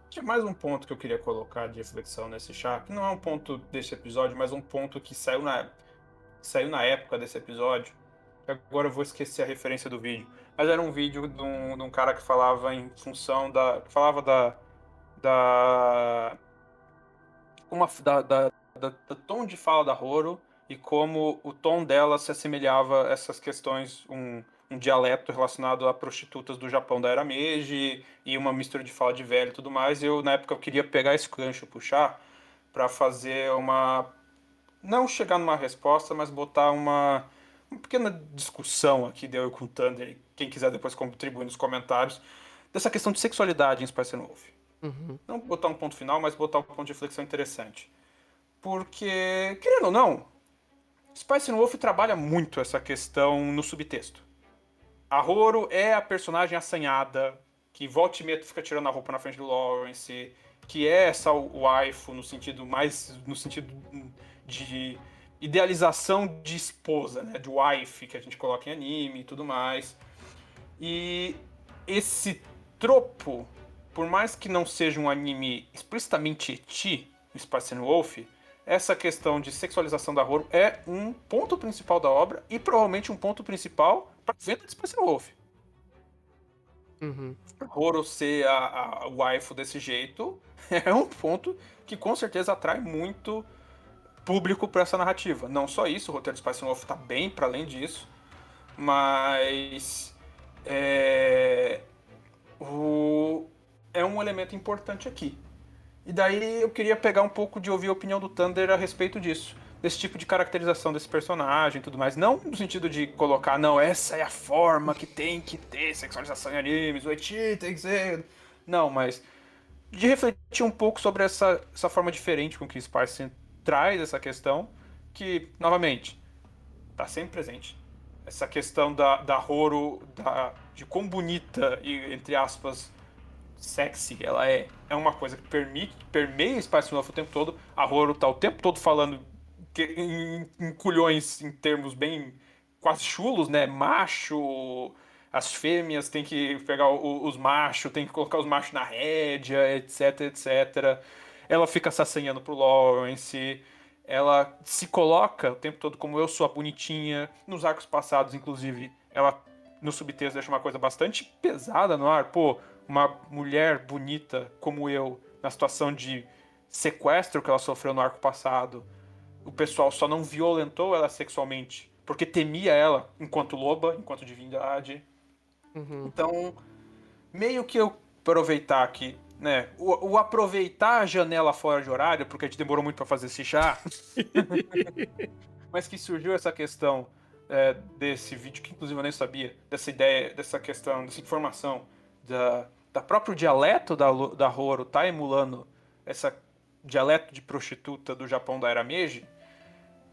Tinha mais um ponto que eu queria colocar de reflexão nesse chá, que não é um ponto desse episódio, mas um ponto que saiu na época desse episódio. Agora eu vou esquecer a referência do vídeo. Mas era um vídeo de um cara que falava em função da. Que falava da, uma, da tom de fala da Horo e como o tom dela se assemelhava a essas questões, um dialeto relacionado a prostitutas do Japão da Era Meiji e uma mistura de fala de velho e tudo mais. E eu, na época, eu queria pegar esse gancho, puxar, para fazer uma. Não chegar numa resposta, mas botar uma pequena discussão aqui, de eu com o Thunder, e quem quiser depois contribuir nos comentários, dessa questão de sexualidade em Spice Wolf. Uhum. Não botar um ponto final, mas botar um ponto de reflexão interessante. Porque, querendo ou não, Spice Wolf trabalha muito essa questão no subtexto. A Horo é a personagem assanhada, que volta e meia fica tirando a roupa na frente do Lawrence, que é essa waifu no sentido de idealização de esposa, né? De wife, que a gente coloca em anime e tudo mais. E esse tropo, por mais que não seja um anime explicitamente eti, o Spice Wolf, essa questão de sexualização da Horo é um ponto principal da obra e provavelmente um ponto principal para a venda de Spice Wolf. Uhum. Horo ser a waifu desse jeito é um ponto que com certeza atrai muito público para essa narrativa. Não só isso, o roteiro de Spice Wolf está bem para além disso, mas é um elemento importante aqui. E daí eu queria pegar um pouco de ouvir a opinião do Thunder a respeito disso. Desse tipo de caracterização desse personagem e tudo mais. Não no sentido de colocar, não, essa é a forma que tem que ter sexualização em animes, o eti tem que ser... Não, mas de refletir um pouco sobre essa forma diferente com que Spice traz essa questão, que, novamente, tá sempre presente. Essa questão da Horo, de quão bonita e, entre aspas, sexy ela é uma coisa que permeia Spice Wolf o tempo todo. A Horo tá o tempo todo falando em culhões, em termos bem quase chulos, né? Macho, as fêmeas tem que pegar os machos, tem que colocar os machos na rédea, etc, etc. Ela fica assassинando pro Lawrence. Ela se coloca o tempo todo como eu sou a bonitinha. Nos arcos passados, inclusive, ela no subtexto deixa uma coisa bastante pesada no ar. Pô, uma mulher bonita como eu, na situação de sequestro que ela sofreu no arco passado, o pessoal só não violentou ela sexualmente porque temia ela enquanto loba, enquanto divindade. Uhum. Então, meio que eu aproveitar aqui, né? O aproveitar a janela fora de horário, porque a gente demorou muito pra fazer esse chá, mas que surgiu essa questão desse vídeo, que inclusive eu nem sabia, dessa ideia, dessa questão, dessa informação da próprio dialeto da Horo tá emulando esse dialeto de prostituta do Japão da Era Meiji.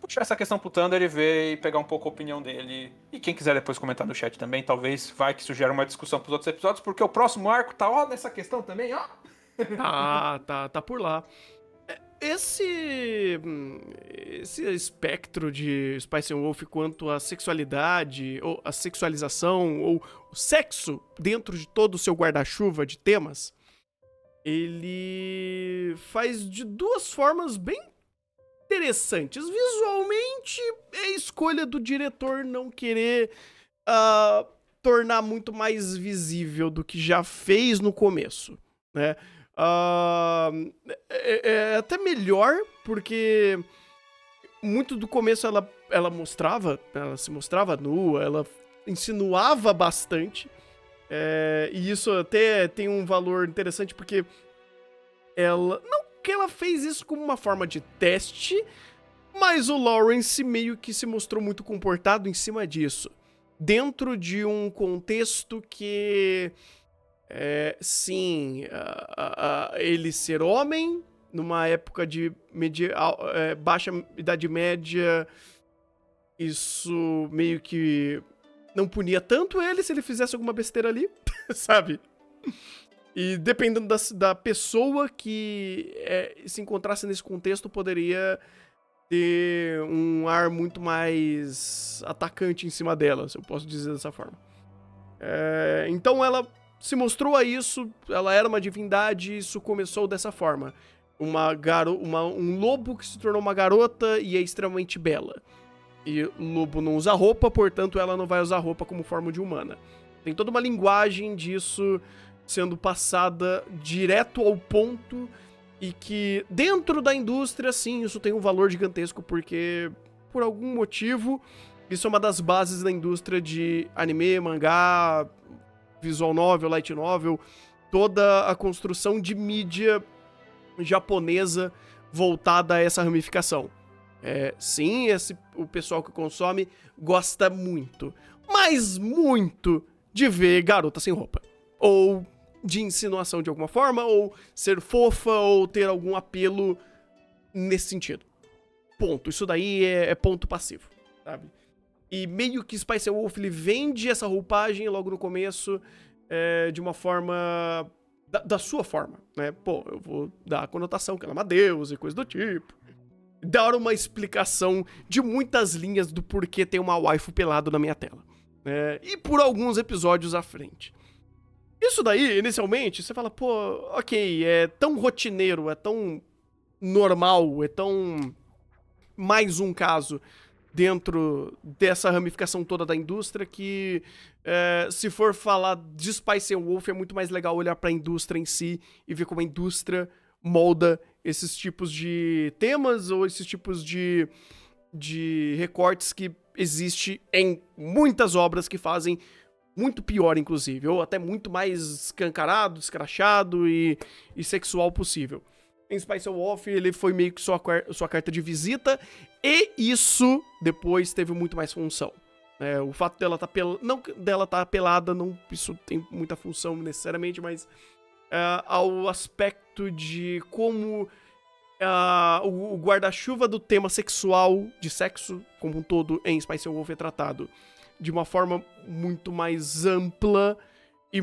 Puxar essa questão pro Thunder e ver e pegar um pouco a opinião dele. E quem quiser depois comentar no chat também, talvez vai que sugere uma discussão pros outros episódios, porque o próximo arco tá, ó, nessa questão também, ó. Tá por lá. Esse espectro de Spice Wolf quanto à sexualidade, ou a sexualização, ou o sexo dentro de todo o seu guarda-chuva de temas, ele faz de duas formas bem interessantes. Visualmente, é a escolha do diretor não querer tornar muito mais visível do que já fez no começo, né? É até melhor, porque muito do começo ela se mostrava nua, ela insinuava bastante, e isso até tem um valor interessante, porque não que ela fez isso como uma forma de teste, mas o Lawrence meio que se mostrou muito comportado em cima disso, dentro de um contexto que sim, ele ser homem, numa época de baixa idade média, isso meio que não punia tanto ele se ele fizesse alguma besteira ali, sabe? E dependendo da pessoa que se encontrasse nesse contexto, poderia ter um ar muito mais atacante em cima dela, se eu posso dizer dessa forma. Então ela se mostrou a isso, ela era uma divindade, isso começou dessa forma. Um lobo que se tornou uma garota e é extremamente bela. E o lobo não usa roupa, portanto ela não vai usar roupa como forma de humana. Tem toda uma linguagem disso sendo passada direto ao ponto, e que dentro da indústria, sim, isso tem um valor gigantesco, porque por algum motivo isso é uma das bases da indústria de anime, mangá, visual novel, light novel, toda a construção de mídia japonesa voltada a essa ramificação. Sim, o pessoal que consome gosta muito, mas muito, de ver garota sem roupa. Ou de insinuação de alguma forma, ou ser fofa, ou ter algum apelo nesse sentido. Ponto. Isso daí é ponto passivo, sabe? E meio que Spice Wolf, ele vende essa roupagem logo no começo, de uma forma da sua forma, né? Pô, eu vou dar a conotação que ela é uma deusa e coisa do tipo. Dar uma explicação de muitas linhas do porquê tem uma waifu pelado na minha tela. E por alguns episódios à frente. Isso daí, inicialmente, você fala, pô, ok, é tão rotineiro, é tão normal, é tão mais um caso dentro dessa ramificação toda da indústria que, se for falar de Spice Wolf, é muito mais legal olhar pra indústria em si e ver como a indústria molda esses tipos de temas ou esses tipos de recortes que existe em muitas obras que fazem muito pior, inclusive, ou até muito mais escancarado, escrachado e sexual possível. Em Spice Wolf, ele foi meio que sua carta de visita, e isso depois teve muito mais função. O fato dela estar não dela estar pelada, não, isso tem muita função necessariamente, mas ao aspecto de como o guarda-chuva do tema sexual, de sexo como um todo, em Spice Wolf é tratado de uma forma muito mais ampla e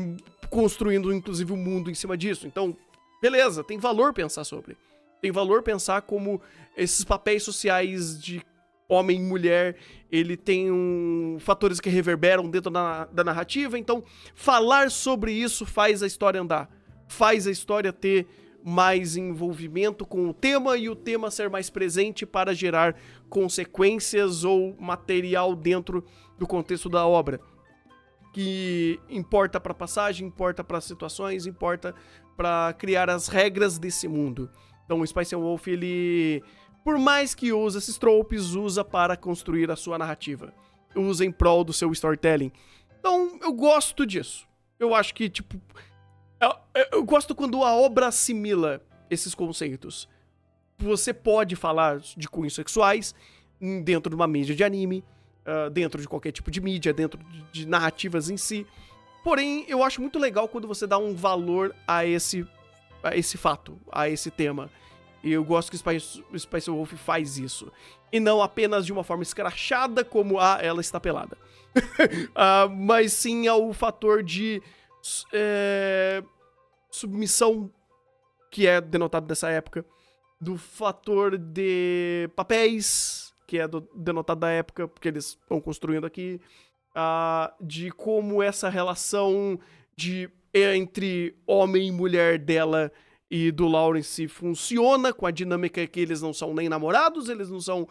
construindo, inclusive, o mundo em cima disso. Então, beleza, tem valor pensar sobre. Tem valor pensar como esses papéis sociais de homem e mulher, ele tem fatores que reverberam dentro da narrativa. Então, falar sobre isso faz a história andar. Faz a história ter mais envolvimento com o tema e o tema ser mais presente para gerar consequências ou material dentro do contexto da obra. Que importa para a passagem, importa para as situações, importa para criar as regras desse mundo. Então o Spice Wolf, ele, por mais que use esses tropes, usa para construir a sua narrativa. Usa em prol do seu storytelling. Então eu gosto disso. Eu acho que, tipo, eu gosto quando a obra assimila esses conceitos. Você pode falar de cunhos sexuais dentro de uma mídia de anime, dentro de qualquer tipo de mídia, dentro de narrativas em si. Porém, eu acho muito legal quando você dá um valor a esse fato, a esse tema. E eu gosto que o Spice Wolf faz isso. E não apenas de uma forma escrachada, como, ela está pelada. Mas sim ao fator de submissão, que é denotado nessa época. Do fator de papéis, que é denotado da época, porque eles estão construindo aqui. De como essa relação entre homem e mulher dela e do Lawrence funciona, com a dinâmica que eles não são nem namorados, eles não são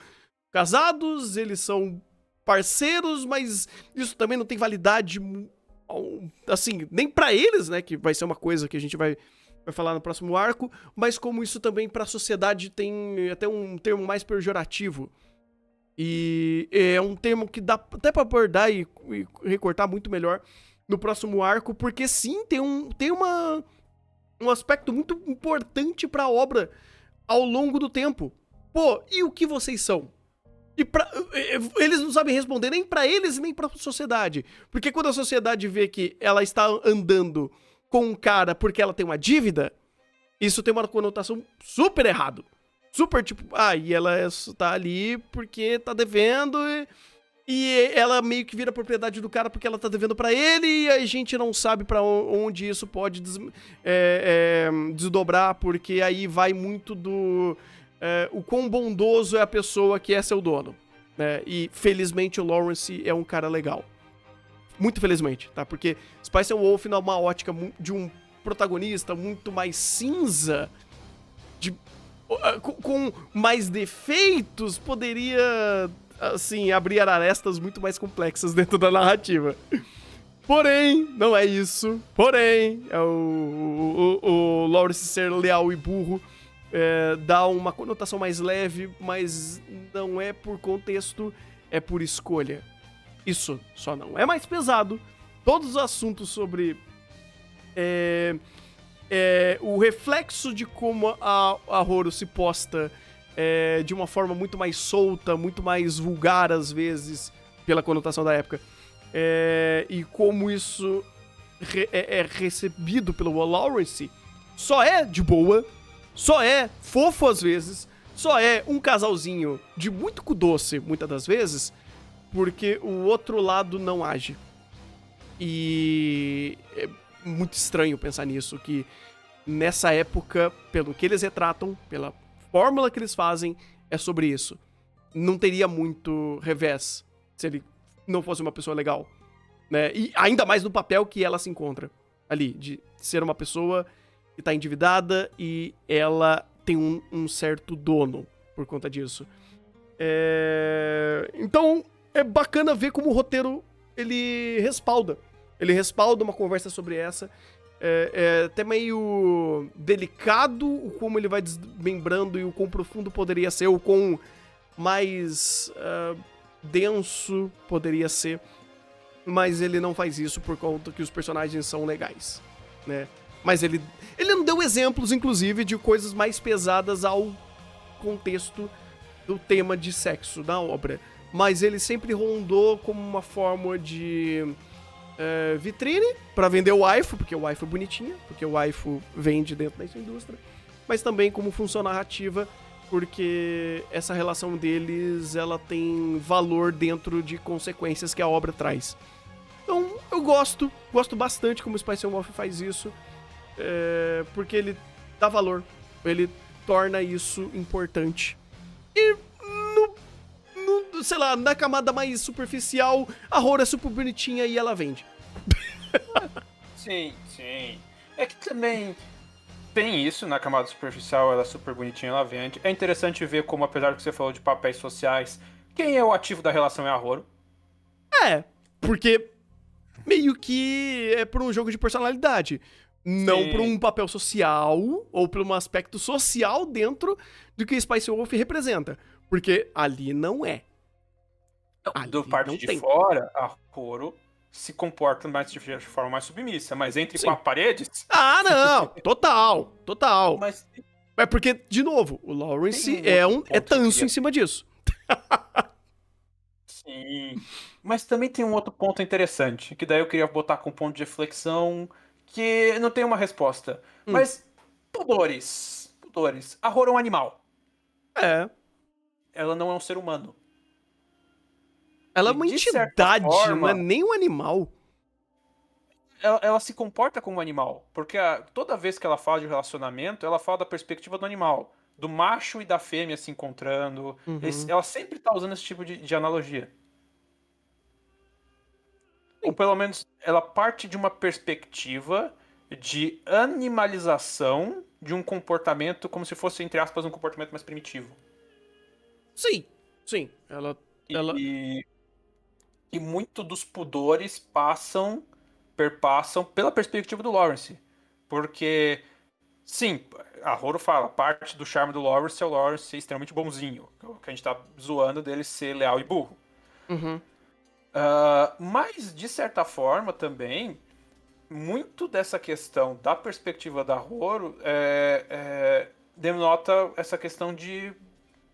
casados, eles são parceiros, mas isso também não tem validade, assim, nem pra eles, né, que vai ser uma coisa que a gente vai falar no próximo arco, mas como isso também pra sociedade tem até um termo mais pejorativo. E é um termo que dá até pra abordar e recortar muito melhor no próximo arco, porque sim, tem um aspecto muito importante pra obra ao longo do tempo. Pô, e o que vocês são? Eles não sabem responder nem pra eles nem pra sociedade. Porque quando a sociedade vê que ela está andando com um cara porque ela tem uma dívida, isso tem uma conotação super errado. Super, tipo, e ela tá ali porque tá devendo e ela meio que vira propriedade do cara porque ela tá devendo pra ele e a gente não sabe pra onde isso pode desdobrar, porque aí vai muito do o quão bondoso é a pessoa que é seu dono, né? E felizmente o Lawrence é um cara legal. Muito felizmente, tá? Porque Spice Wolf, numa ótica de um protagonista muito mais cinza, com mais defeitos, poderia, assim, abrir arestas muito mais complexas dentro da narrativa. Porém, não é isso. Porém, o Lawrence ser leal e burro dá uma conotação mais leve, mas não é por contexto, é por escolha. Isso só não é mais pesado. Todos os assuntos sobre o reflexo de como a Horo se posta de uma forma muito mais solta, muito mais vulgar às vezes, pela conotação da época, e como isso é recebido pelo Lawrence, só é de boa, só é fofo às vezes, só é um casalzinho de muito cu doce, muitas das vezes, porque o outro lado não age. E é muito estranho pensar nisso, que nessa época, pelo que eles retratam, pela fórmula que eles fazem, é sobre isso. Não teria muito revés se ele não fosse uma pessoa legal, né? E ainda mais no papel que ela se encontra ali, de ser uma pessoa que tá endividada e ela tem um certo dono por conta disso. Então, é bacana ver como o roteiro, ele respalda. Ele respalda uma conversa sobre essa. É até meio delicado como ele vai desmembrando e o quão profundo poderia ser, o quão mais denso poderia ser. Mas ele não faz isso por conta que os personagens são legais, né? Mas ele não deu exemplos, inclusive, de coisas mais pesadas ao contexto do tema de sexo da obra. Mas ele sempre rondou como uma forma de vitrine pra vender o waifu, porque o waifu é bonitinha, porque o waifu vende dentro dessa indústria. mas também como funciona a narrativa, porque essa relação deles, ela tem valor dentro de consequências que a obra traz. Então, eu gosto bastante como o Spice Wolf faz isso, porque ele dá valor, ele torna isso importante. E sei lá, na camada mais superficial, a Horo é super bonitinha e ela vende. Sim. É que também tem isso na camada superficial, ela é super bonitinha, ela vende. É interessante ver como, apesar do que você falou de papéis sociais, quem é o ativo da relação é a Horo. Porque meio que é por um jogo de personalidade. Não Sim. por um papel social ou por um aspecto social dentro do que Spice Wolf representa. Porque ali não é. Ali Do parte não de tem. fora, a Horo se comporta mais de forma mais submissa, mas entre Sim. quatro paredes. Ah, não! Total. Mas É porque, de novo, o Lawrence Tem um outro é ponto que eu tanso queria- em cima disso. sim. Mas também tem um outro ponto interessante, que daí eu queria botar com um ponto de reflexão que não tem uma resposta. Mas pudores. A Horo é um animal. É. Ela não é um ser humano. Ela é E uma de certa entidade, não é forma, nem um animal. ela se comporta como um animal. Porque toda vez que ela fala de relacionamento, ela fala da perspectiva do animal. Do macho e da fêmea se encontrando. Ela sempre tá usando esse tipo de analogia. Ou pelo menos ela parte de uma perspectiva de animalização de um comportamento como se fosse, entre aspas, um comportamento mais primitivo. Sim. Ela... E muito dos pudores perpassam pela perspectiva do Lawrence. Porque, sim, a Horo fala, parte do charme do Lawrence é o Lawrence ser extremamente bonzinho. O que a gente tá zoando dele ser leal e burro. Mas, de certa forma, também, muito dessa questão da perspectiva da Horo denota essa questão de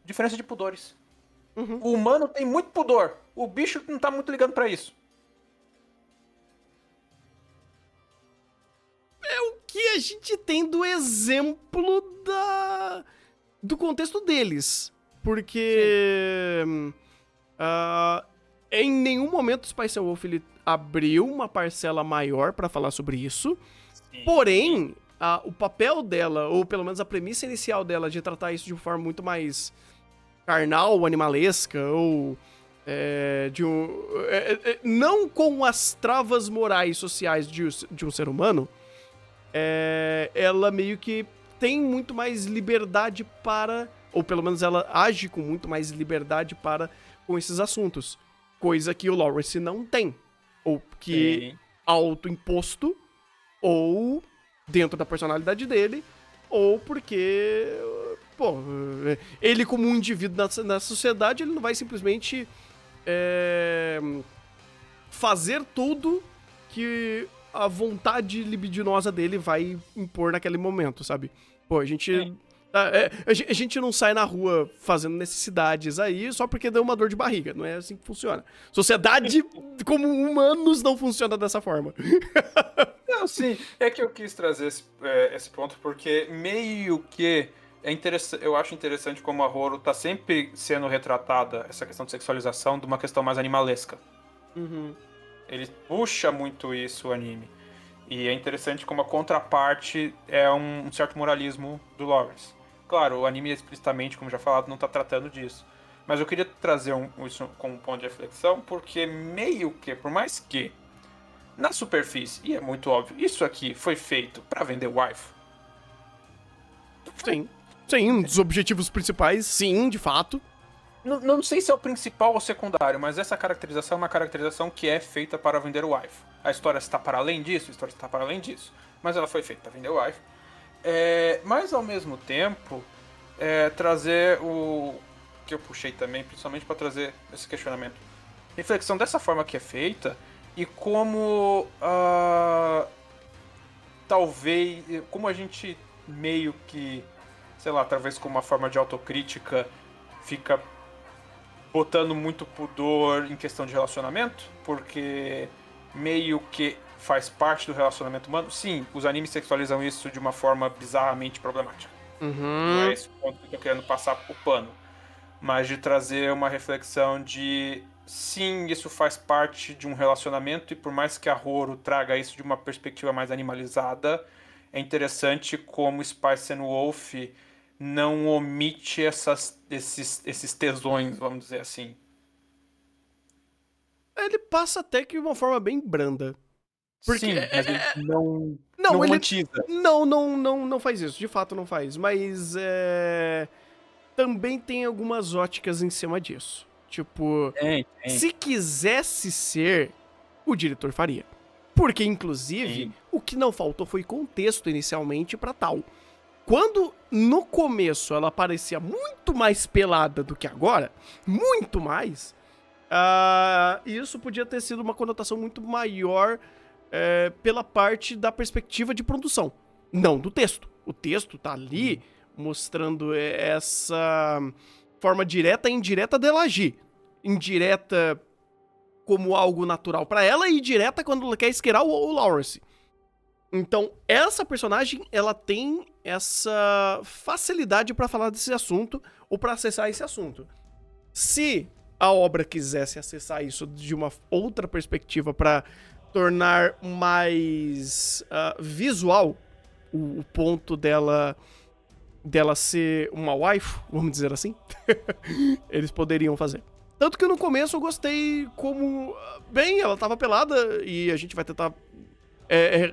diferença de pudores. O humano tem muito pudor. O bicho não tá muito ligando pra isso. Que a gente tem do exemplo do contexto deles. Porque em nenhum momento o Spice Wolf ele abriu uma parcela maior pra falar sobre isso. Sim. Porém, o papel dela, ou pelo menos a premissa inicial dela de tratar isso de uma forma muito mais carnal, animalesca, ou não com as travas morais sociais de um ser humano, ela meio que tem muito mais liberdade para, ou pelo menos ela age com muito mais liberdade para com esses assuntos. Coisa que o Lawrence não tem. Ou que autoimposto, ou dentro da personalidade dele, ou porque, ele como um indivíduo na sociedade, ele não vai simplesmente fazer tudo que a vontade libidinosa dele vai impor naquele momento, sabe? A gente não sai na rua fazendo necessidades aí só porque deu uma dor de barriga. Não é assim que funciona. Sociedade, como humanos, não funciona dessa forma. Não, sim. É que eu quis trazer esse ponto porque meio que eu acho interessante como a Horo tá sempre sendo retratada, essa questão de sexualização, de uma questão mais animalesca. Ele puxa muito isso, o anime. E é interessante como a contraparte é um certo moralismo do Lawrence. Claro, o anime explicitamente, como já falado, não tá tratando disso. Mas eu queria trazer isso como ponto de reflexão, porque meio que, por mais que, na superfície, e é muito óbvio, isso aqui foi feito pra vender waifu. Sim, um dos objetivos principais, sim, de fato. Não sei se é o principal ou secundário, mas essa caracterização é uma caracterização que é feita para vender o waifu. A história está para além disso, mas ela foi feita para vender o waifu. Mas ao mesmo tempo, trazer o que eu puxei também, principalmente para trazer esse questionamento. Reflexão dessa forma que é feita e como talvez, como a gente meio que, sei lá, talvez com uma forma de autocrítica, fica botando muito pudor em questão de relacionamento, porque meio que faz parte do relacionamento humano. Sim, os animes sexualizam isso de uma forma bizarramente problemática. Não é Uhum. esse o ponto que eu tô querendo passar o pano. Mas de trazer uma reflexão de sim, isso faz parte de um relacionamento e por mais que a Horo traga isso de uma perspectiva mais animalizada, é interessante como Spice and Wolf não omite esses tesões, vamos dizer assim. Ele passa até que de uma forma bem branda. Porque. Sim, mas ele não Não, ele. romantiza. Não faz isso. De fato, não faz. Mas também tem algumas óticas em cima disso. Tipo, Tem. se quisesse ser, o diretor faria. Porque, inclusive, Sim. o que não faltou foi contexto inicialmente pra tal. Quando no começo ela parecia muito mais pelada do que agora, muito mais, isso podia ter sido uma conotação muito maior pela parte da perspectiva de produção, não do texto. O texto tá ali mostrando essa forma direta e indireta dela agir. Indireta como algo natural pra ela e direta quando ela quer esquerar o Lawrence. Então, essa personagem, ela tem essa facilidade pra falar desse assunto ou pra acessar esse assunto. Se a obra quisesse acessar isso de uma outra perspectiva pra tornar mais visual o ponto dela ser uma waifu, vamos dizer assim, eles poderiam fazer. Tanto que no começo eu gostei como, bem, ela tava pelada e a gente vai tentar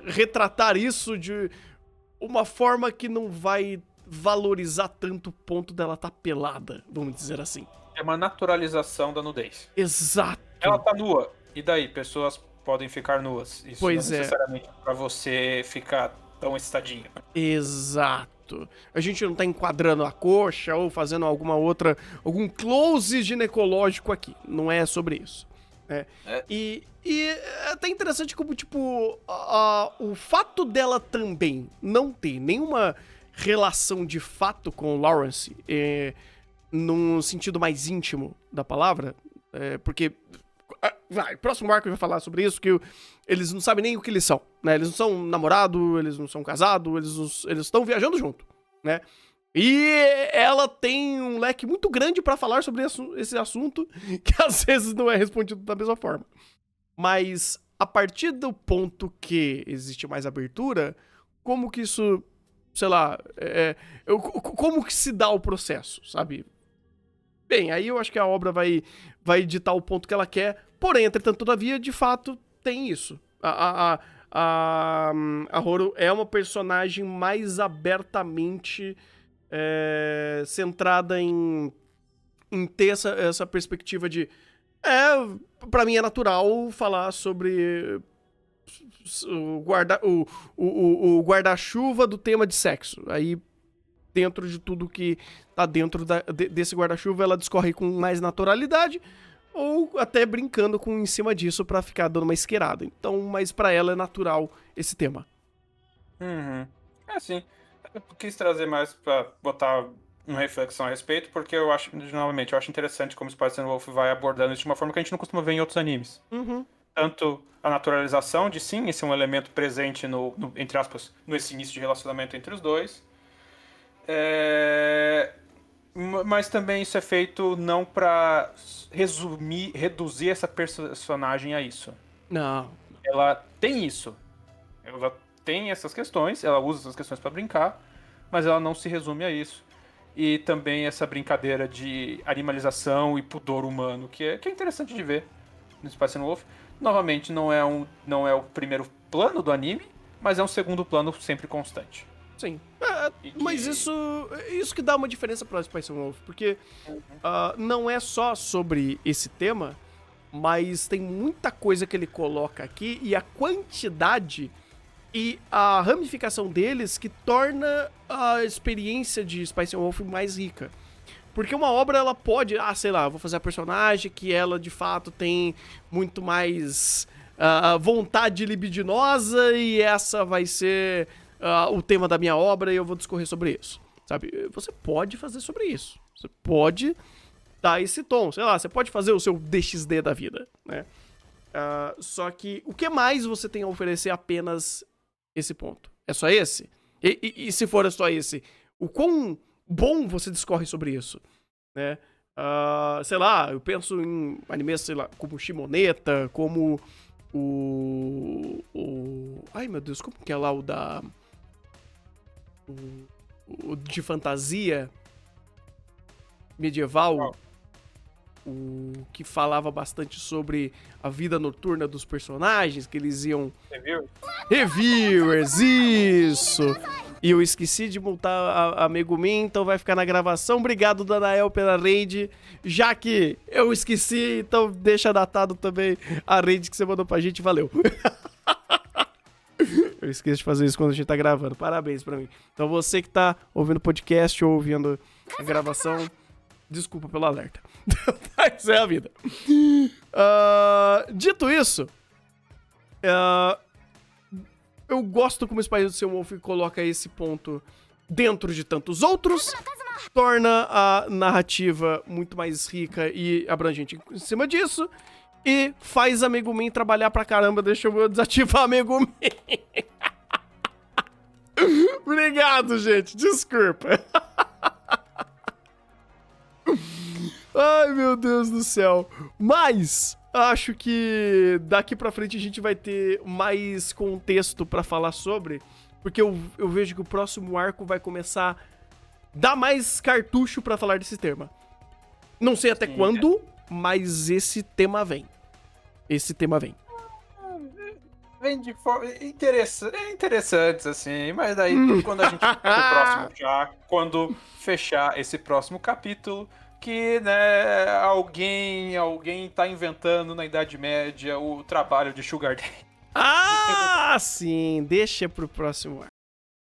retratar isso de uma forma que não vai valorizar tanto o ponto dela tá pelada, vamos dizer assim. É uma naturalização da nudez. Exato. Ela tá nua. E daí? Pessoas podem ficar nuas. Isso Pois não é. necessariamente pra você ficar tão excitadinho. Exato. A gente não tá enquadrando a coxa ou fazendo algum close ginecológico aqui. Não é sobre isso. E é até interessante como, tipo, o fato dela também não ter nenhuma relação de fato com o Lawrence, num sentido mais íntimo da palavra, porque próximo arco vai falar sobre isso, que eles não sabem nem o que eles são, né? Eles não são namorado, eles não são casados, eles estão viajando junto, né? E ela tem um leque muito grande pra falar sobre esse assunto, que às vezes não é respondido da mesma forma. Mas a partir do ponto que existe mais abertura, como que isso, sei lá, como que se dá o processo, sabe? Bem, aí eu acho que a obra vai ditar o ponto que ela quer, porém, entretanto, todavia, de fato, tem isso. A Horo é uma personagem mais abertamente centrada em ter essa perspectiva de pra mim é natural falar sobre o guarda-chuva do tema de sexo. Aí, dentro de tudo que tá dentro desse guarda-chuva, ela discorre com mais naturalidade, ou até brincando em cima disso pra ficar dando uma esquerada. Então, mas pra ela é natural esse tema. Uhum. É assim. Eu quis trazer mais pra botar uma reflexão a respeito, porque eu acho, novamente, eu acho interessante como Spice and Wolf vai abordando isso de uma forma que a gente não costuma ver em outros animes. Uhum. Tanto a naturalização de sim, esse é um elemento presente entre aspas, nesse início de relacionamento entre os dois. Mas também isso é feito não pra reduzir essa personagem a isso. Não. Ela tem isso. Ela tem essas questões, ela usa essas questões pra brincar, mas ela não se resume a isso. E também essa brincadeira de animalização e pudor humano, que é interessante de ver no Spice and Wolf. Novamente, não é o primeiro plano do anime, mas é um segundo plano sempre constante. Sim. E Mas que- isso que dá uma diferença pra Spice Wolf, porque não é só sobre esse tema, mas tem muita coisa que ele coloca aqui e a quantidade e a ramificação deles que torna a experiência de Spice Wolf mais rica. Porque uma obra, ela pode, sei lá, vou fazer a personagem que ela, de fato, tem muito mais vontade libidinosa e essa vai ser o tema da minha obra e eu vou discorrer sobre isso, sabe? Você pode fazer sobre isso. Você pode dar esse tom, sei lá, você pode fazer o seu DXD da vida, né? Só que o que mais você tem a oferecer apenas esse ponto? É só esse? E se for só esse, o quão bom você discorre sobre isso, né? Sei lá, eu penso em animes, sei lá, como Shimoneta, como ai, meu Deus, como que é lá o da... O de fantasia medieval, o que falava bastante sobre a vida noturna dos personagens, que eles iam... Reviewers, isso! E eu esqueci de multar a Megumin, então vai ficar na gravação. Obrigado, Danael, pela raid. Já que eu esqueci, então deixa datado também a raid que você mandou pra gente. Valeu. Eu esqueço de fazer isso quando a gente tá gravando. Parabéns pra mim. Então você que tá ouvindo o podcast ou ouvindo a gravação, desculpa pelo alerta. Mas é a vida. Dito isso, eu gosto como o Spy do Seu Wolf coloca esse ponto dentro de tantos outros, torna a narrativa muito mais rica e abrangente em cima disso, e faz a Megumin trabalhar pra caramba. Deixa eu desativar a Megumin. Obrigado, gente. Desculpa. Ai, meu Deus do céu. Mas acho que daqui pra frente a gente vai ter mais contexto pra falar sobre, porque eu vejo que o próximo arco vai começar a dar mais cartucho pra falar desse tema. Não sei até quando, mas esse tema vem. Esse tema vem. Vem de forma interessantes, assim, mas daí quando a gente pro próximo já, quando fechar esse próximo capítulo, que, né, alguém tá inventando na Idade Média o trabalho de Sugar Daddy. Sim, deixa pro próximo arco.